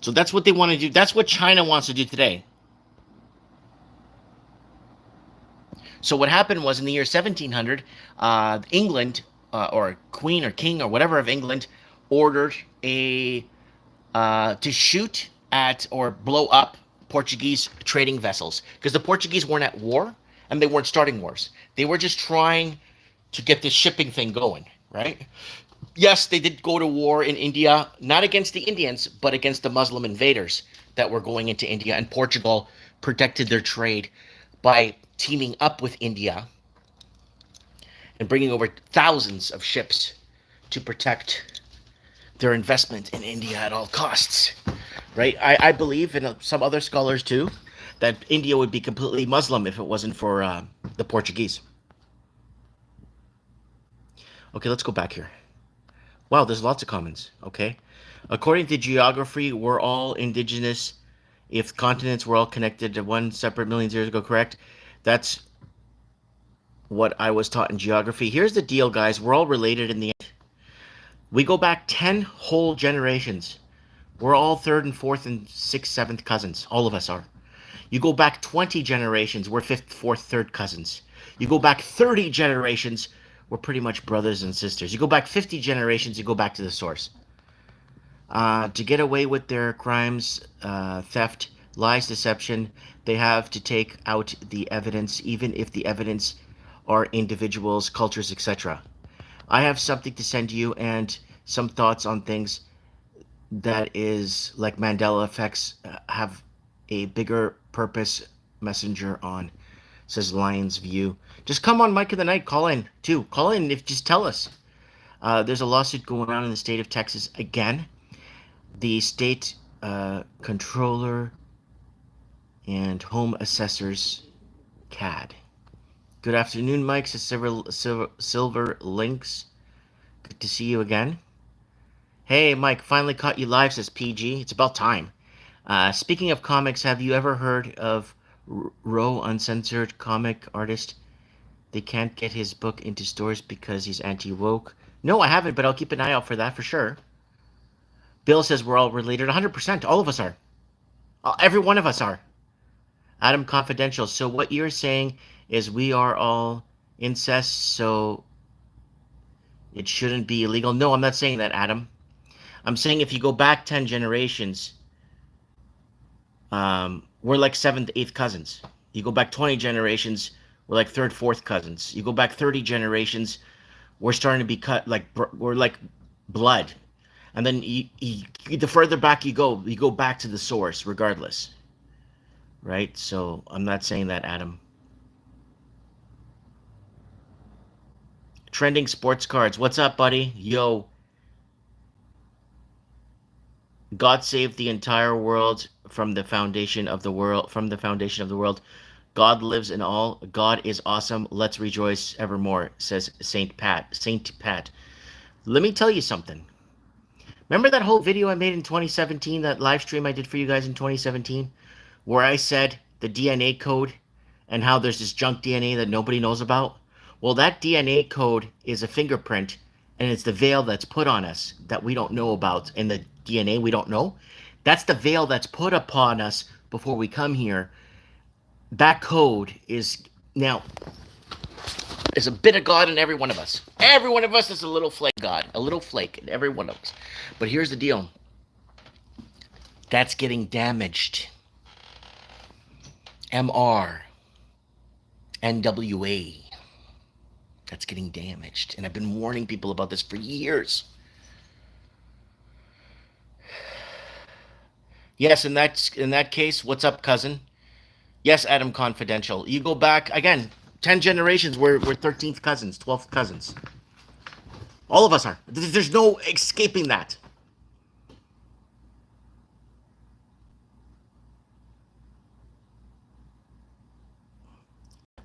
So that's what they want to do. That's what China wants to do today. So what happened was in the year 1700, England, or Queen or King or whatever of England, ordered to shoot at or blow up Portuguese trading vessels, because the Portuguese weren't at war and they weren't starting wars. They were just trying to get this shipping thing going, right? Yes, they did go to war in India, not against the Indians, but against the Muslim invaders that were going into India, and Portugal protected their trade by teaming up with India and bringing over thousands of ships to protect their investment in India at all costs, right? I believe, and some other scholars too, that India would be completely Muslim if it wasn't for the Portuguese. Okay, let's go back here. Wow, there's lots of comments. Okay. According to geography, we're all indigenous. If continents were all connected to one separate millions of years ago, correct? That's what I was taught in geography. Here's the deal, guys. We're all related in the end. We go back 10 whole generations. We're all third and fourth and sixth, seventh cousins. All of us are. You go back 20 generations, we're fifth, fourth, third cousins. You go back 30 generations, we're pretty much brothers and sisters. You go back 50 generations, you go back to the source. To get away with their crimes, theft, lies, deception, they have to take out the evidence, even if the evidence are individuals, cultures, etc. I have something to send you and some thoughts on things that is like Mandela effects, have a bigger purpose messenger on, says Lion's View. Just come on Mike of the Night, call in too. Call in, if just tell us. There's a lawsuit going on in the state of Texas again. The state controller and home assessors CAD. Good afternoon, Mike, says Silver Links. Good to see you again. Hey, Mike, finally caught you live, says PG. It's about time. Speaking of comics, have you ever heard of Roe, uncensored comic artist? They can't get his book into stores because he's anti-woke. No, I haven't, but I'll keep an eye out for that for sure. Bill says we're all related. 100%. All of us are. Every one of us are. Adam Confidential. So what you're saying is we are all incest, so it shouldn't be illegal. No, I'm not saying that, Adam. I'm saying if you go back 10 generations, we're like seventh, eighth cousins. You go back 20 generations, we're like third, fourth cousins. You go back 30 generations, we're starting to be cut like we're like blood. And then the further back you go back to the source, regardless. Right? So I'm not saying that, Adam. Trending sports cards. What's up, buddy? Yo. God saved the entire world from the foundation of the world. From the foundation of the world. God lives in all. God is awesome. Let's rejoice evermore, says Saint Pat. Saint Pat. Let me tell you something. Remember that whole video I made in 2017, that live stream I did for you guys in 2017, where I said the DNA code and how there's this junk DNA that nobody knows about? Well, that DNA code is a fingerprint, and it's the veil that's put on us that we don't know about, and the DNA we don't know. That's the veil that's put upon us before we come here. That code is now. There's a bit of God in every one of us. Every one of us is a little flake God, a little flake in every one of us. But here's the deal. That's getting damaged. MR, NWA. That's getting damaged. And I've been warning people about this for years. Yes, in that case, what's up, cousin? Yes, Adam Confidential. You go back, again, 10 generations, we're 13th cousins, 12th cousins. All of us are. There's no escaping that.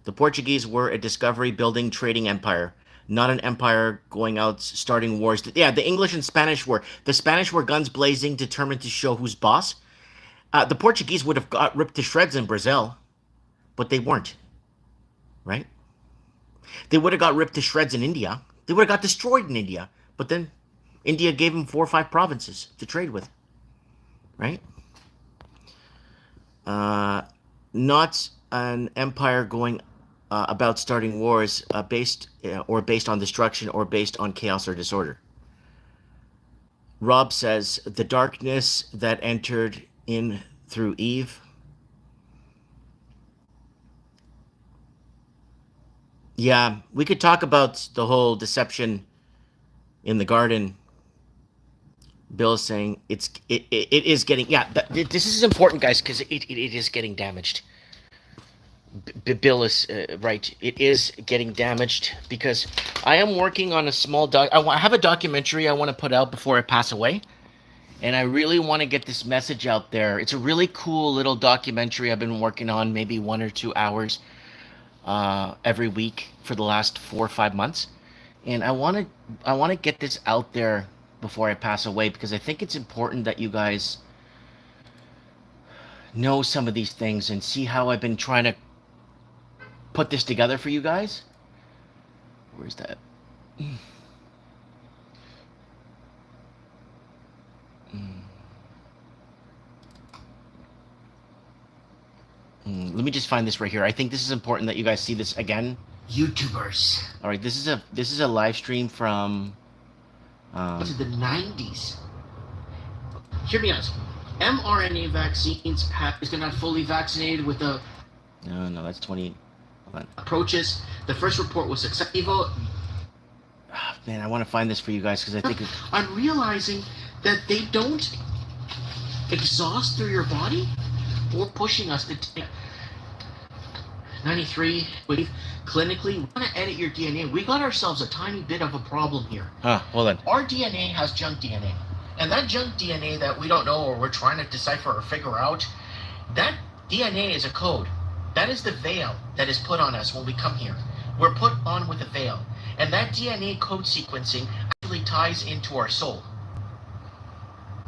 The Portuguese were a discovery building trading empire, not an empire going out starting wars. Yeah, the English and Spanish were. The Spanish were guns blazing, determined to show who's boss. The Portuguese would have got ripped to shreds in Brazil, but they weren't. Right? They would have got ripped to shreds in India. They would have got destroyed in India. But then India gave them 4 or 5 provinces to trade with. Right? Not an empire going about starting wars based on destruction or based on chaos or disorder. Rob says, the darkness that entered in through Eve. Yeah, we could talk about the whole deception in the garden. Bill is saying it is getting, yeah, this is important, guys, because it is getting damaged. Bill is right. It is getting damaged because I am working on a small I have a documentary I want to put out before I pass away, and I really want to get this message out there. It's a really cool little documentary I've been working on, maybe 1 or 2 hours every week for the last 4 or 5 months, and I want to get this out there before I pass away because I think it's important that you guys know some of these things and see how I've been trying to put this together for you guys. Where's that? Let me just find this right here. I think this is important that you guys see this again. YouTubers. All right, this is a live stream from to the 90s. Hear me out. mRNA vaccines is not fully vaccinated with the no, that's 20 approaches. The first report was successful. Oh, man, I want to find this for you guys because I think I'm realizing that they don't exhaust through your body or pushing us to take 93 clinically. We want to edit your DNA. We got ourselves a tiny bit of a problem here. Hold on. Our DNA has junk DNA. And that junk DNA that we don't know or we're trying to decipher or figure out, that DNA is a code. That is the veil that is put on us when we come here. We're put on with a veil. And that DNA code sequencing actually ties into our soul.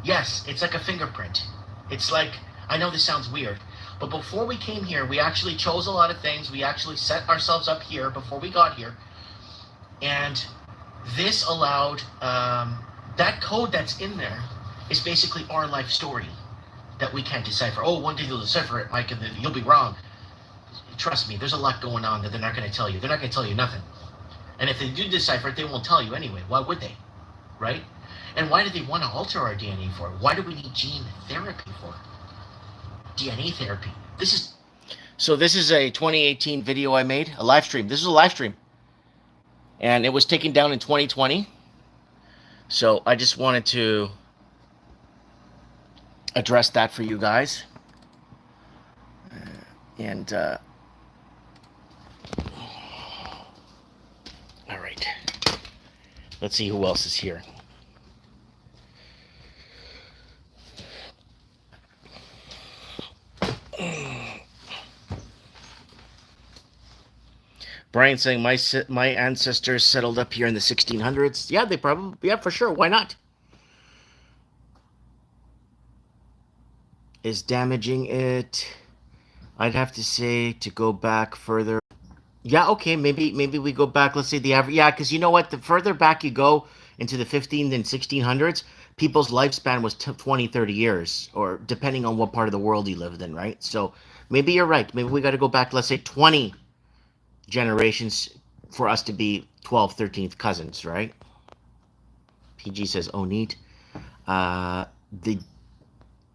Yes, it's like a fingerprint. It's like, I know this sounds weird, but before we came here, we actually chose a lot of things. We actually set ourselves up here before we got here. And this allowed that code that's in there It's basically our life story that we can't decipher. Oh, one day they'll decipher it, Mike, and then you'll be wrong. Trust me, there's a lot going on that they're not going to tell you. They're not going to tell you nothing. And if they do decipher it, they won't tell you anyway. Why would they? Right? And why do they want to alter our DNA for? Why do we need gene therapy for? DNA therapy. This is a 2018 video I made, a live stream. This is a live stream. And it was taken down in 2020. So I just wanted to address that for you guys. And all right. Let's see who else is here. Brian saying my ancestors settled up here in the 1600s. Yeah, they probably, yeah, for sure. Why not? Is damaging it? I'd have to say to go back further. Yeah, okay, maybe we go back. Let's say the average. Yeah, because you know what? The further back you go into the 15 and 1600s, people's lifespan was 20, 30 years, or depending on what part of the world you lived in, right? So maybe you're right. Maybe we got to go back, let's say 20 generations for us to be 12th, 13th cousins, right? PG says, oh, neat. The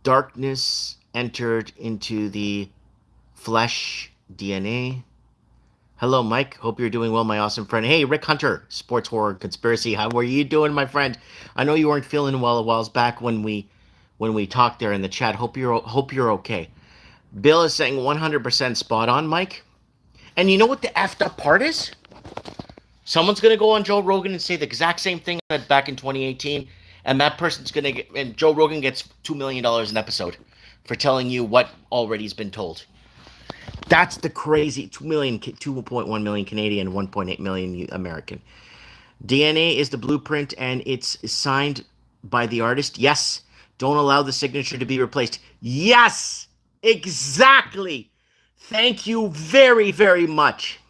darkness entered into the flesh DNA. Hello, Mike. Hope you're doing well, my awesome friend. Hey, Rick Hunter, Sports Horror Conspiracy. How are you doing, my friend? I know you weren't feeling well a while back when we talked there in the chat. Hope you're okay. Bill is saying 100% spot on, Mike. And you know what the effed up part is? Someone's going to go on Joe Rogan and say the exact same thing I said back in 2018, and that person's going to get, and Joe Rogan gets $2 million an episode for telling you what already has been told. That's the crazy 2.1 million Canadian, 1.8 million American. DNA is the blueprint and it's signed by the artist. Yes. Don't allow the signature to be replaced. Yes, exactly. Thank you very, very much.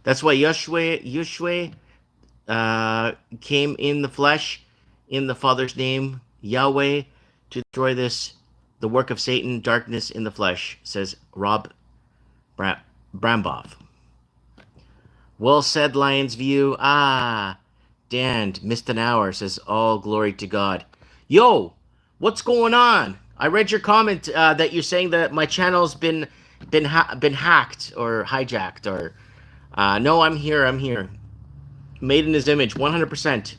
That's why Yeshua came in the flesh, in the Father's name, Yahweh, to destroy the work of Satan, darkness in the flesh, says Rob Brambov. Well said, Lion's View. Dan, missed an hour, says all glory to God. Yo, what's going on? I read your comment that you're saying that my channel's been hacked or hijacked or no, I'm here. Made in his image, 100%.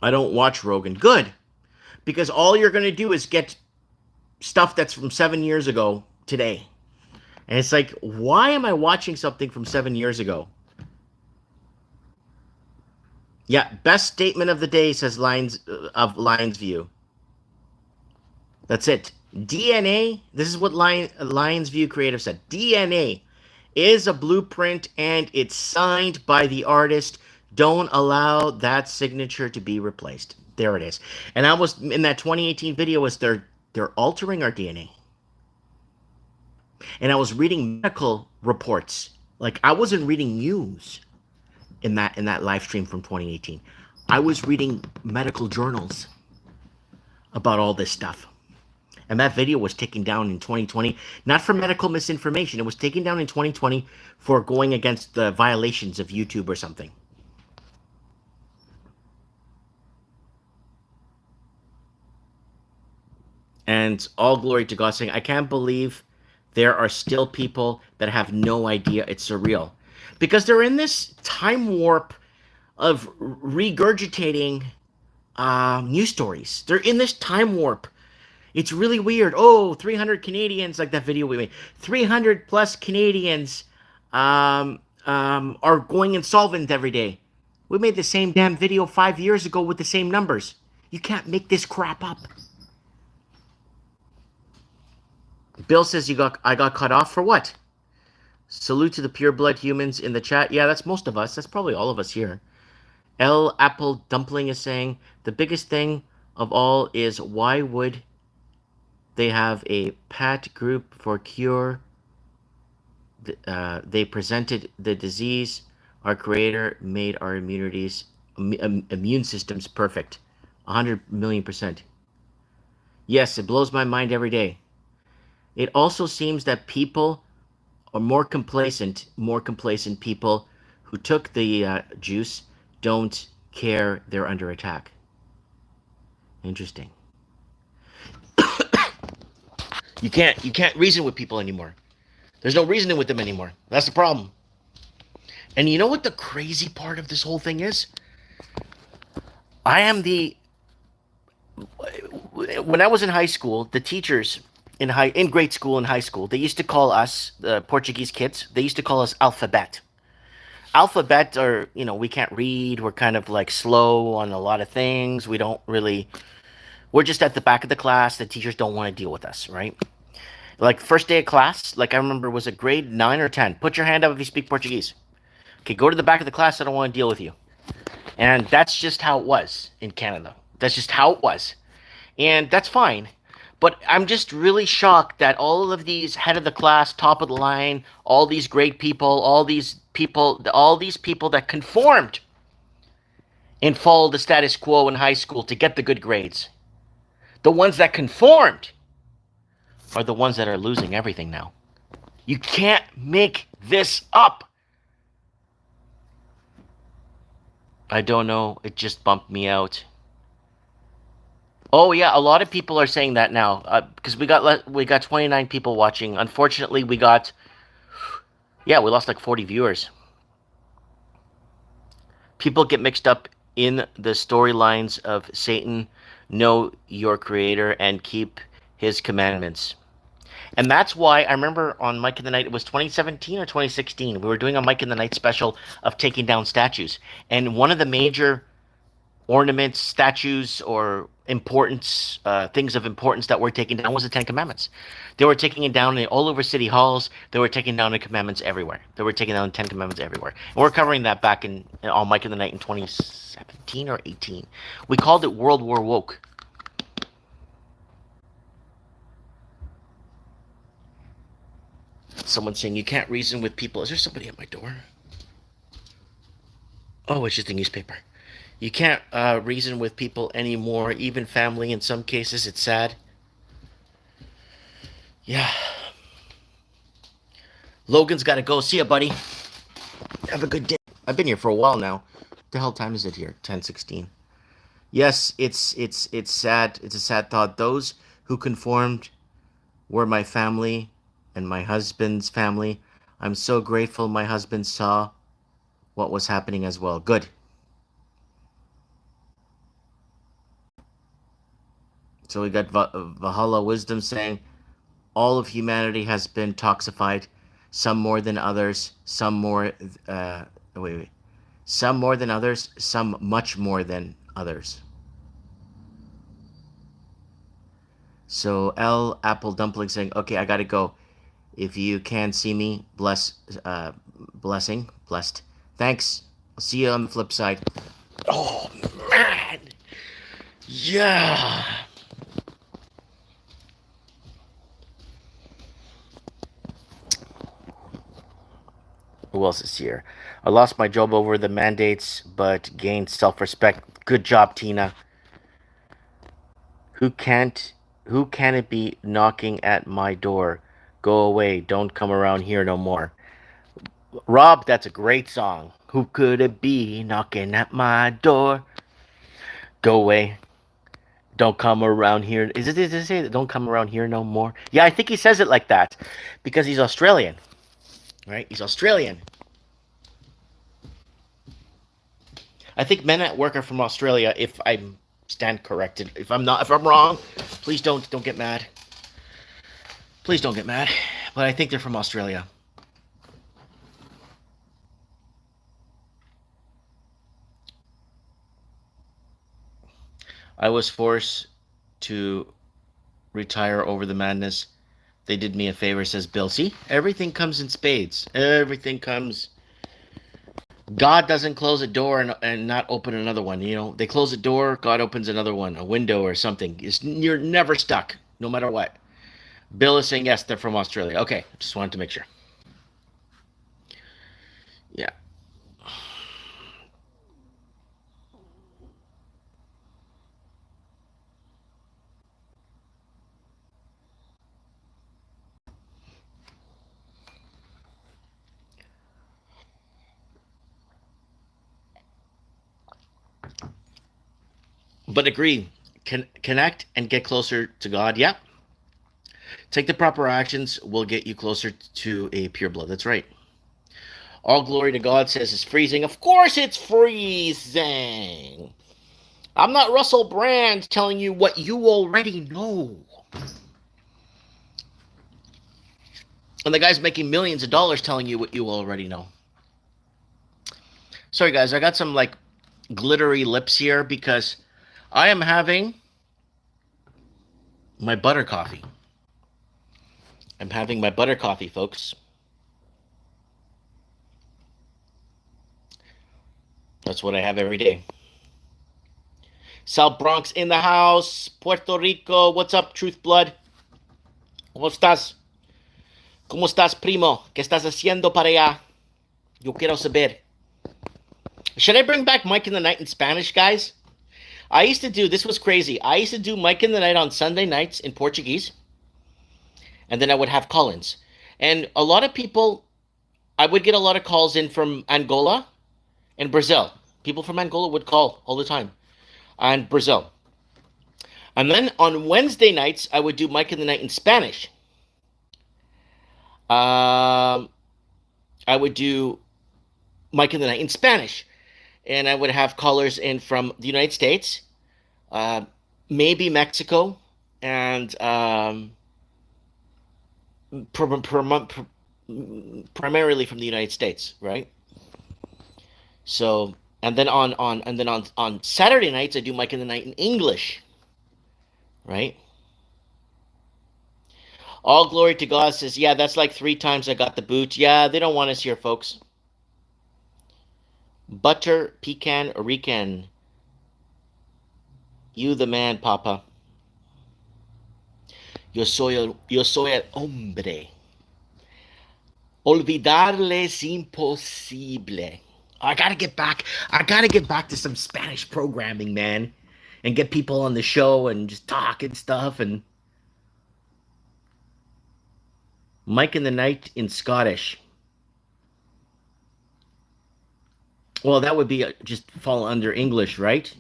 I don't watch Rogan. Good. Because all you're going to do is get stuff that's from 7 years ago today. And it's like, why am I watching something from 7 years ago? Yeah, best statement of the day, says Lion's View. That's it. DNA, this is what Lion's View Creative said. DNA is a blueprint and it's signed by the artist. Don't allow that signature to be replaced. There it is. And I was in that 2018 video was they're altering our DNA. And I was reading medical reports. Like I wasn't reading news in that live stream from 2018. I was reading medical journals about all this stuff. And that video was taken down in 2020, not for medical misinformation. It was taken down in 2020 for going against the violations of YouTube or something. And all glory to God, saying, I can't believe there are still people that have no idea it's surreal. Because they're in this time warp of regurgitating news stories. They're in this time warp. It's really weird. Oh, 300 Canadians, like that video we made. 300 plus Canadians are going insolvent every day. We made the same damn video 5 years ago with the same numbers. You can't make this crap up. Bill says I got cut off for what? Salute to the pure blood humans in the chat. Yeah, that's most of us. That's probably all of us here. L Apple Dumpling is saying the biggest thing of all is why would they have a PAT group for cure? They presented the disease. Our creator made our immunities immune system's perfect. 100 million%. Yes, it blows my mind every day. It also seems that people are more complacent people who took the juice don't care they're under attack. Interesting. You can't reason with people anymore. There's no reasoning with them anymore. That's the problem. And you know what the crazy part of this whole thing is? I am the when I was in high school, the teachers in grade school and high school, they used to call us the Portuguese kids. They used to call us alphabet. Alphabet are, we can't read. We're kind of like slow on a lot of things. We don't really. We're just at the back of the class. The teachers don't want to deal with us, right? Like first day of class, like I remember was it grade 9 or 10. Put your hand up if you speak Portuguese. Okay, go to the back of the class. I don't want to deal with you. And that's just how it was in Canada. That's just how it was. And that's fine. But I'm just really shocked that all of these head of the class, top of the line, all these great people, all these people that conformed and followed the status quo in high school to get the good grades, the ones that conformed are the ones that are losing everything now. You can't make this up. I don't know. It just bumped me out. Oh yeah, a lot of people are saying that now because we got 29 people watching. Unfortunately, we lost like 40 viewers. People get mixed up in the storylines of Satan, know your creator and keep his commandments. And that's why I remember on Mike in the Night, it was 2017 or 2016, we were doing a Mike in the Night special of taking down statues. And one of the major ornaments, statues, or importance, things of importance that were taken down was the Ten Commandments. They were taking it down all over city halls. They were taking down the commandments everywhere. They were taking down the Ten Commandments everywhere. And we're covering that back on Mike in the Night in 2017 or 18. We called it World War Woke. Someone saying you can't reason with people. Is there somebody at my door? Oh, it's just a newspaper. You can't reason with people anymore, even family in some cases. It's sad. Yeah. Logan's got to go. See ya, buddy. Have a good day. I've been here for a while now. What the hell time is it here? 10:16. Yes, it's sad. It's a sad thought. Those who conformed were my family and my husband's family. I'm so grateful my husband saw what was happening as well. Good. So we got Valhalla Wisdom saying, all of humanity has been toxified, some more than others, some more, wait, some more than others, some much more than others. So L Apple Dumpling saying, okay, I gotta go. If you can see me, blessed. Thanks. I'll see you on the flip side. Oh man, yeah. Who else is here? I lost my job over the mandates, but gained self-respect. Good job, Tina. Who can't? Who can it be knocking at my door? Go away. Don't come around here no more. Rob, that's a great song. Who could it be knocking at my door? Go away. Don't come around here. Does it say that don't come around here no more? Yeah, I think he says it like that because he's Australian. Right? He's Australian. I think men at work are from Australia. If I stand corrected, if I'm wrong, please don't get mad. Please don't get mad. But I think they're from Australia. I was forced to retire over the madness. They did me a favor, says Bill. See, everything comes in spades. Everything comes. God doesn't close a door and not open another one. They close a door, God opens another one, a window or something. You're never stuck, no matter what. Bill is saying yes, they're from Australia. Okay, just wanted to make sure. Yeah. But agree, connect and get closer to God. Yeah. Take the proper actions will get you closer to a pure blood. That's right. All glory to God says it's freezing. Of course it's freezing. I'm not Russell Brand telling you what you already know. And the guy's making millions of dollars telling you what you already know. Sorry, guys, I got some like glittery lips here because I am having my butter coffee. I'm having my butter coffee, folks. That's what I have every day. South Bronx in the house. Puerto Rico. What's up, Truth Blood? ¿Cómo estás? ¿Cómo estás, primo? ¿Qué estás haciendo para allá? Yo quiero saber. Should I bring back Mike in the Night in Spanish, guys? I used to do, this was crazy. I used to do Mike in the Night on Sunday nights in Portuguese. And then I would have call-ins. And a lot of people, I would get a lot of calls in from Angola and Brazil. People from Angola would call all the time. And Brazil. And then on Wednesday nights, I would do Mike in the Night in Spanish. I would do Mike in the Night in Spanish. And I would have callers in from the United States, maybe Mexico, and primarily from the United States, right? So, and then on Saturday nights, I do Mike in the Night in English, right? All glory to God says, yeah, that's like 3 times I got the boot. Yeah, they don't want us here, folks. Butter, pecan, rican. You the man, Papa. Yo soy el hombre. Olvidarle es imposible. I gotta get back. I gotta get back to some Spanish programming, man, and get people on the show and just talk and stuff. And Mike in the Night in Scottish. Well, that would be just fall under English, right?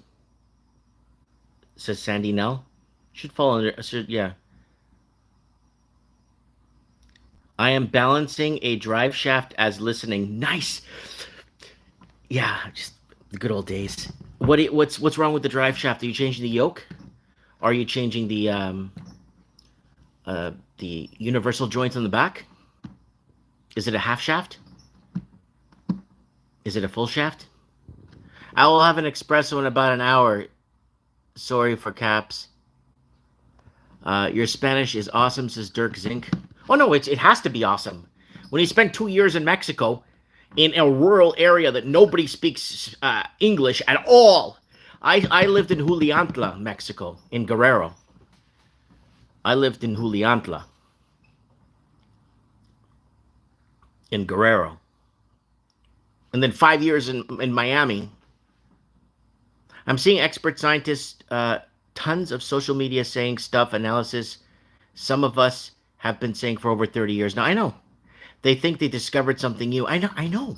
Says Sandy Nell. Should fall under. Yeah. I am balancing a drive shaft as listening. Nice. Yeah, just the good old days. What's wrong with the drive shaft? Are you changing the yoke? Are you changing the universal joints on the back? Is it a half shaft? Is it a full shaft? I will have an espresso in about an hour. Sorry for caps. Your Spanish is awesome, says Dirk Zink. Oh no, it has to be awesome. When you spend 2 years in Mexico, in a rural area that nobody speaks English at all. I lived in Juliantla, Mexico, in Guerrero. I lived in Juliantla, in Guerrero. And then 5 years in Miami. I'm seeing expert scientists, tons of social media saying stuff, analysis. Some of us have been saying for over 30 years. Now, I know. They think they discovered something new. I know.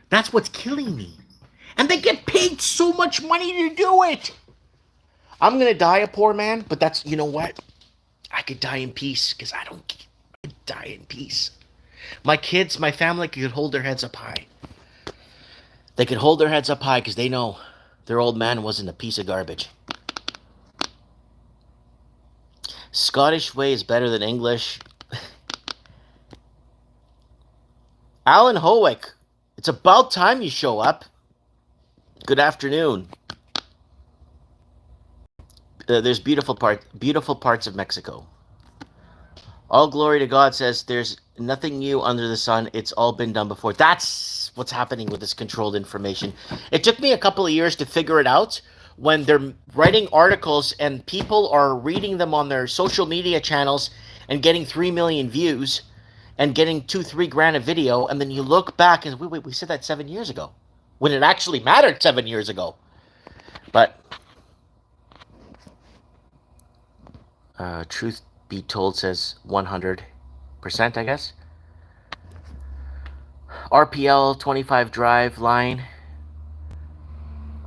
That's what's killing me. And they get paid so much money to do it. I'm going to die a poor man, but that's, you know what? I could die in peace because I don't die in peace. My kids, my family could hold their heads up high. They could hold their heads up high because they know their old man wasn't a piece of garbage. Scottish way is better than English. Alan Howick, it's about time you show up. Good afternoon. There's beautiful parts of Mexico. All glory to God says there's nothing new under the sun. It's all been done before. That's what's happening with this controlled information. It took me a couple of years to figure it out when they're writing articles and people are reading them on their social media channels and getting 3 million views and getting 2-3 grand a video. And then you look back and wait, we said that 7 years ago when it actually mattered 7 years ago. But truth be told says 100%, I guess. RPL 25 drive line.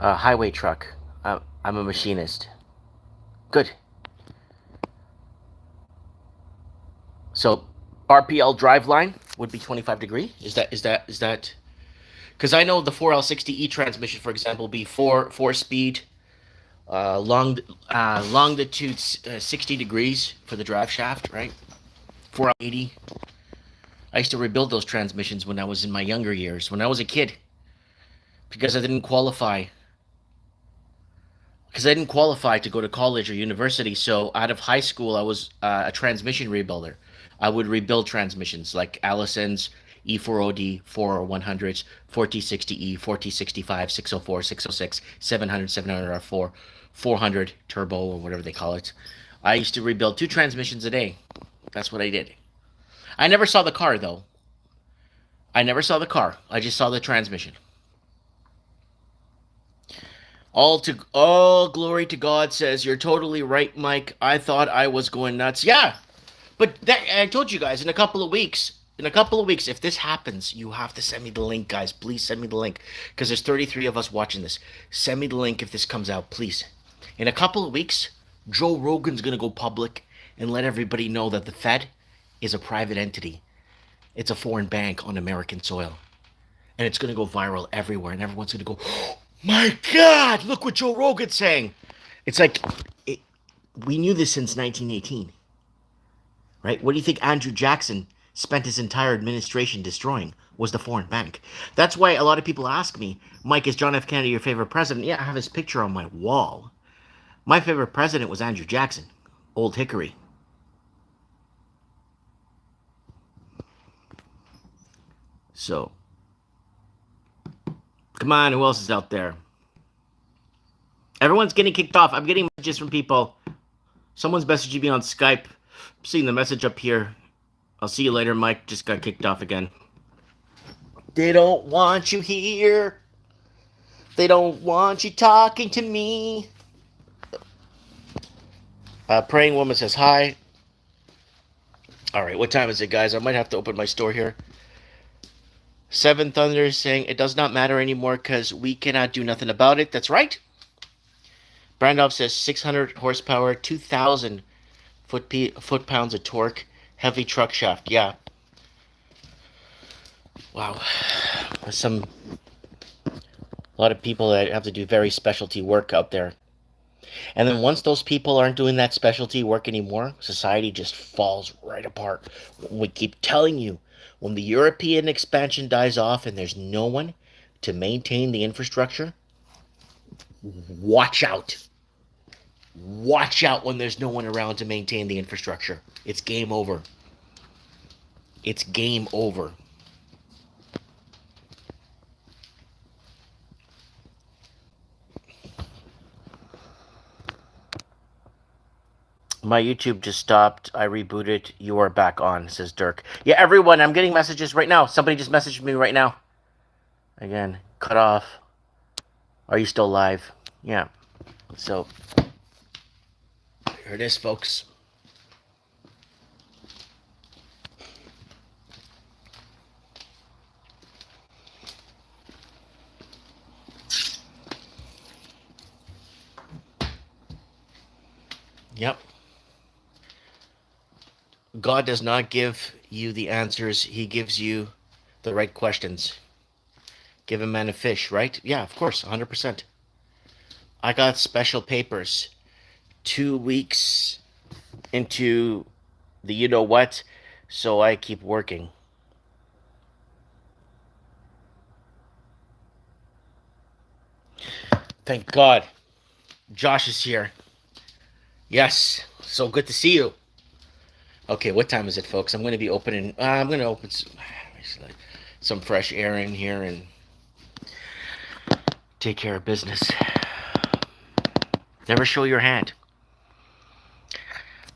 Highway truck. I'm a machinist. Good. So RPL driveline would be 25 degree. Is that? Because I know the 4L60E transmission, for example, be four speed, longitude 60 degrees for the drive shaft, right? 4L80. I used to rebuild those transmissions when I was in my younger years, when I was a kid, because I didn't qualify because I didn't qualify to go to college or university. So out of high school, I was a transmission rebuilder. I would rebuild transmissions like Allison's E4OD, 40100s, 4060E, 4065, 604, 606, 700, 700R4, 400 turbo or whatever they call it. I used to rebuild two transmissions a day. That's what I did. I never saw the car though. I never saw the car. I just saw the transmission. All glory to God says you're totally right, Mike. I thought I was going nuts. Yeah, but I told you guys in a couple of weeks. In a couple of weeks, if this happens, you have to send me the link, guys. Please send me the link because there's 33 of us watching this. Send me the link if this comes out, please. In a couple of weeks, Joe Rogan's gonna go public and let everybody know that the Fed is a private entity. It's a foreign bank on American soil, and it's gonna go viral everywhere, and everyone's gonna go, my God, look what Joe Rogan's saying. It's like, it, we knew this since 1918, right? What do you think Andrew Jackson spent his entire administration destroying? Was the foreign bank. That's why a lot of people ask me, Mike, is John F. Kennedy your favorite president? Yeah, I have his picture on my wall. My favorite president was Andrew Jackson, Old Hickory. So, come on, who else is out there? Everyone's getting kicked off. I'm getting messages from people. Someone's messaging me on Skype. I'm seeing the message up here. I'll see you later, Mike. Just got kicked off again. They don't want you here. They don't want you talking to me. Praying Woman says hi. All right, what time is it, guys? I might have to open my store here. Seven Thunder is saying it does not matter anymore because we cannot do nothing about it. That's right. Brandov says 600 horsepower, 2,000 foot-pounds of torque, heavy truck shaft. Yeah. Wow. A lot of people that have to do very specialty work out there. And then once those people aren't doing that specialty work anymore, society just falls right apart. We keep telling you, when the European expansion dies off and there's no one to maintain the infrastructure, watch out. Watch out when there's no one around to maintain the infrastructure. It's game over. It's game over. My YouTube just stopped. I rebooted. You are back on, says Dirk. Yeah, everyone, I'm getting messages right now. Somebody just messaged me right now. Again, cut off. Are you still live? Yeah. So, here it is, folks. Yep. God does not give you the answers. He gives you the right questions. Give a man a fish, right? Yeah, of course, 100%. I got special papers 2 weeks into the you know what, so I keep working. Thank God. Josh is here. Yes, so good to see you. Okay, what time is it, folks? I'm going to be opening. I'm going to open some fresh air in here and take care of business. Never show your hand.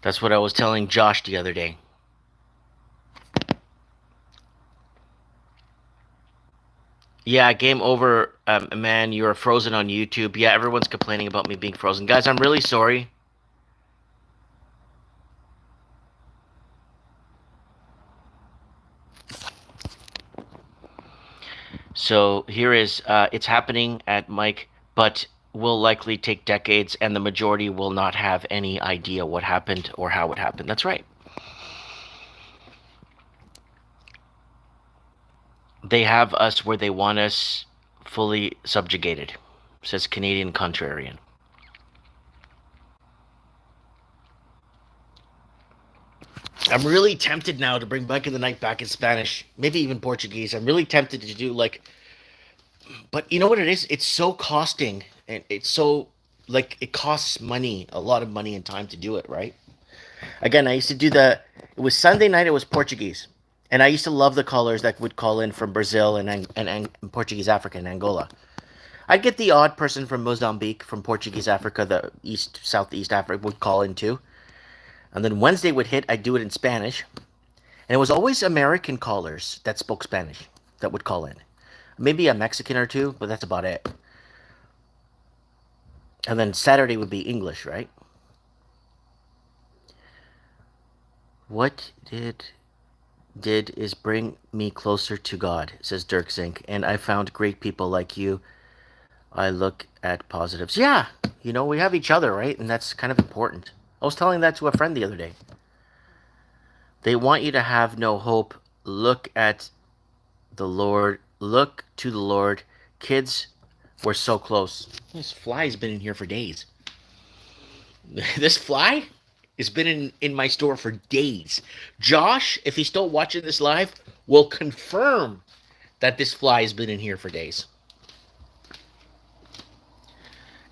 That's what I was telling Josh the other day. Yeah, game over, man. You are frozen on YouTube. Yeah, everyone's complaining about me being frozen. Guys, I'm really sorry. So here is, it's happening at Mike but will likely take decades, and the majority will not have any idea what happened or how it happened. That's right. They have us where they want us fully subjugated, says Canadian Contrarian. I'm really tempted now to bring Back in the Night back in Spanish, maybe even Portuguese. I'm really tempted to do like, but you know what it is? It's so costing, and it's so like it costs money, a lot of money and time to do it, right? Again, I used to do it was Sunday night, it was Portuguese. And I used to love the callers that would call in from Brazil and Portuguese Africa and Angola. I'd get the odd person from Mozambique, from Portuguese Africa, the Southeast Africa would call in too. And then Wednesday would hit, I'd do it in Spanish. And it was always American callers that spoke Spanish that would call in. Maybe a Mexican or two, but that's about it. And then Saturday would be English, right? What did is bring me closer to God, says Dirk Zink, and I found great people like you. I look at positives. Yeah, we have each other, right? And that's kind of important. I was telling that to a friend the other day. They want you to have no hope. Look at the Lord. Look to the Lord. Kids, we're so close. This fly's been in here for days. This fly has been in my store for days. Josh, if he's still watching this live, will confirm that this fly has been in here for days.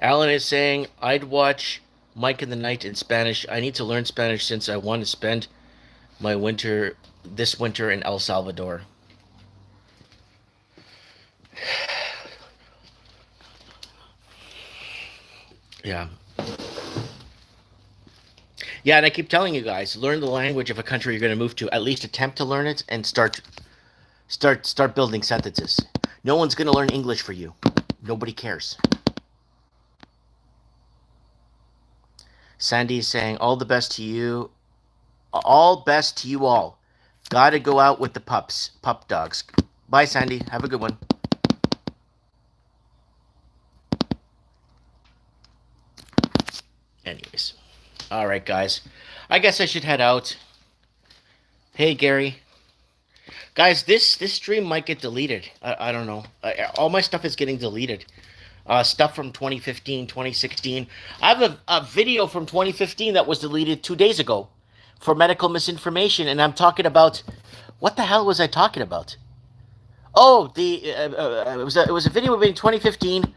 Alan is saying, I'd watch Mike in the Night in Spanish. I need to learn Spanish since I want to spend this winter in El Salvador. Yeah. Yeah, and I keep telling you guys, learn the language of a country you're going to move to. At least attempt to learn it and start building sentences. No one's going to learn English for you. Nobody cares. Sandy is saying, all the best to you. All best to you all. Gotta go out with the pup dogs. Bye, Sandy. Have a good one. Anyways. All right, guys. I guess I should head out. Hey, Gary. Guys, this stream might get deleted. I don't know. All my stuff is getting deleted. Stuff from 2015, 2016. I have a video from 2015 that was deleted 2 days ago for medical misinformation, and I'm talking about... What the hell was I talking about? Oh, it was a video in 2015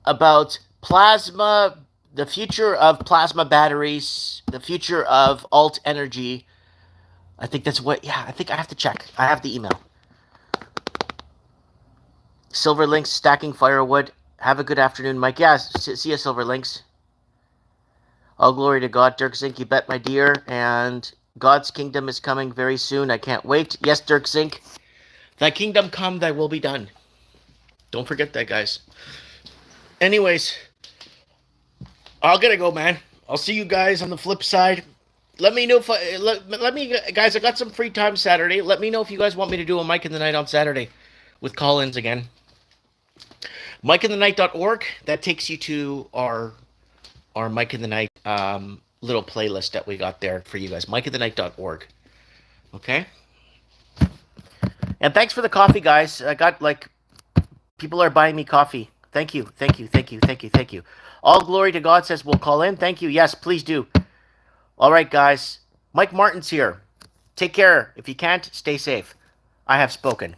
about plasma, the future of plasma batteries, the future of alt energy. I think that's what... Yeah, I think I have to check. I have the email. Silver Links, stacking firewood. Have a good afternoon, Mike. Yeah, see you, Silver Links. All glory to God, Dirk Zink, you bet, my dear. And God's kingdom is coming very soon. I can't wait. Yes, Dirk Zink. Thy kingdom come, thy will be done. Don't forget that, guys. Anyways, I'm gonna go, man. I'll see you guys on the flip side. Let me know if let me, guys, I got some free time Saturday. Let me know if you guys want me to do a Mike in the Night on Saturday with call-ins again. MikeInTheNight.org, that takes you to our Mike in the Night little playlist that we got there for you guys. MikeInTheNight.org. Okay? And thanks for the coffee, guys. I got, people are buying me coffee. Thank you. All glory to God, says we'll call in. Thank you. Yes, please do. All right, guys. Mike Martin's here. Take care. If you can't, stay safe. I have spoken.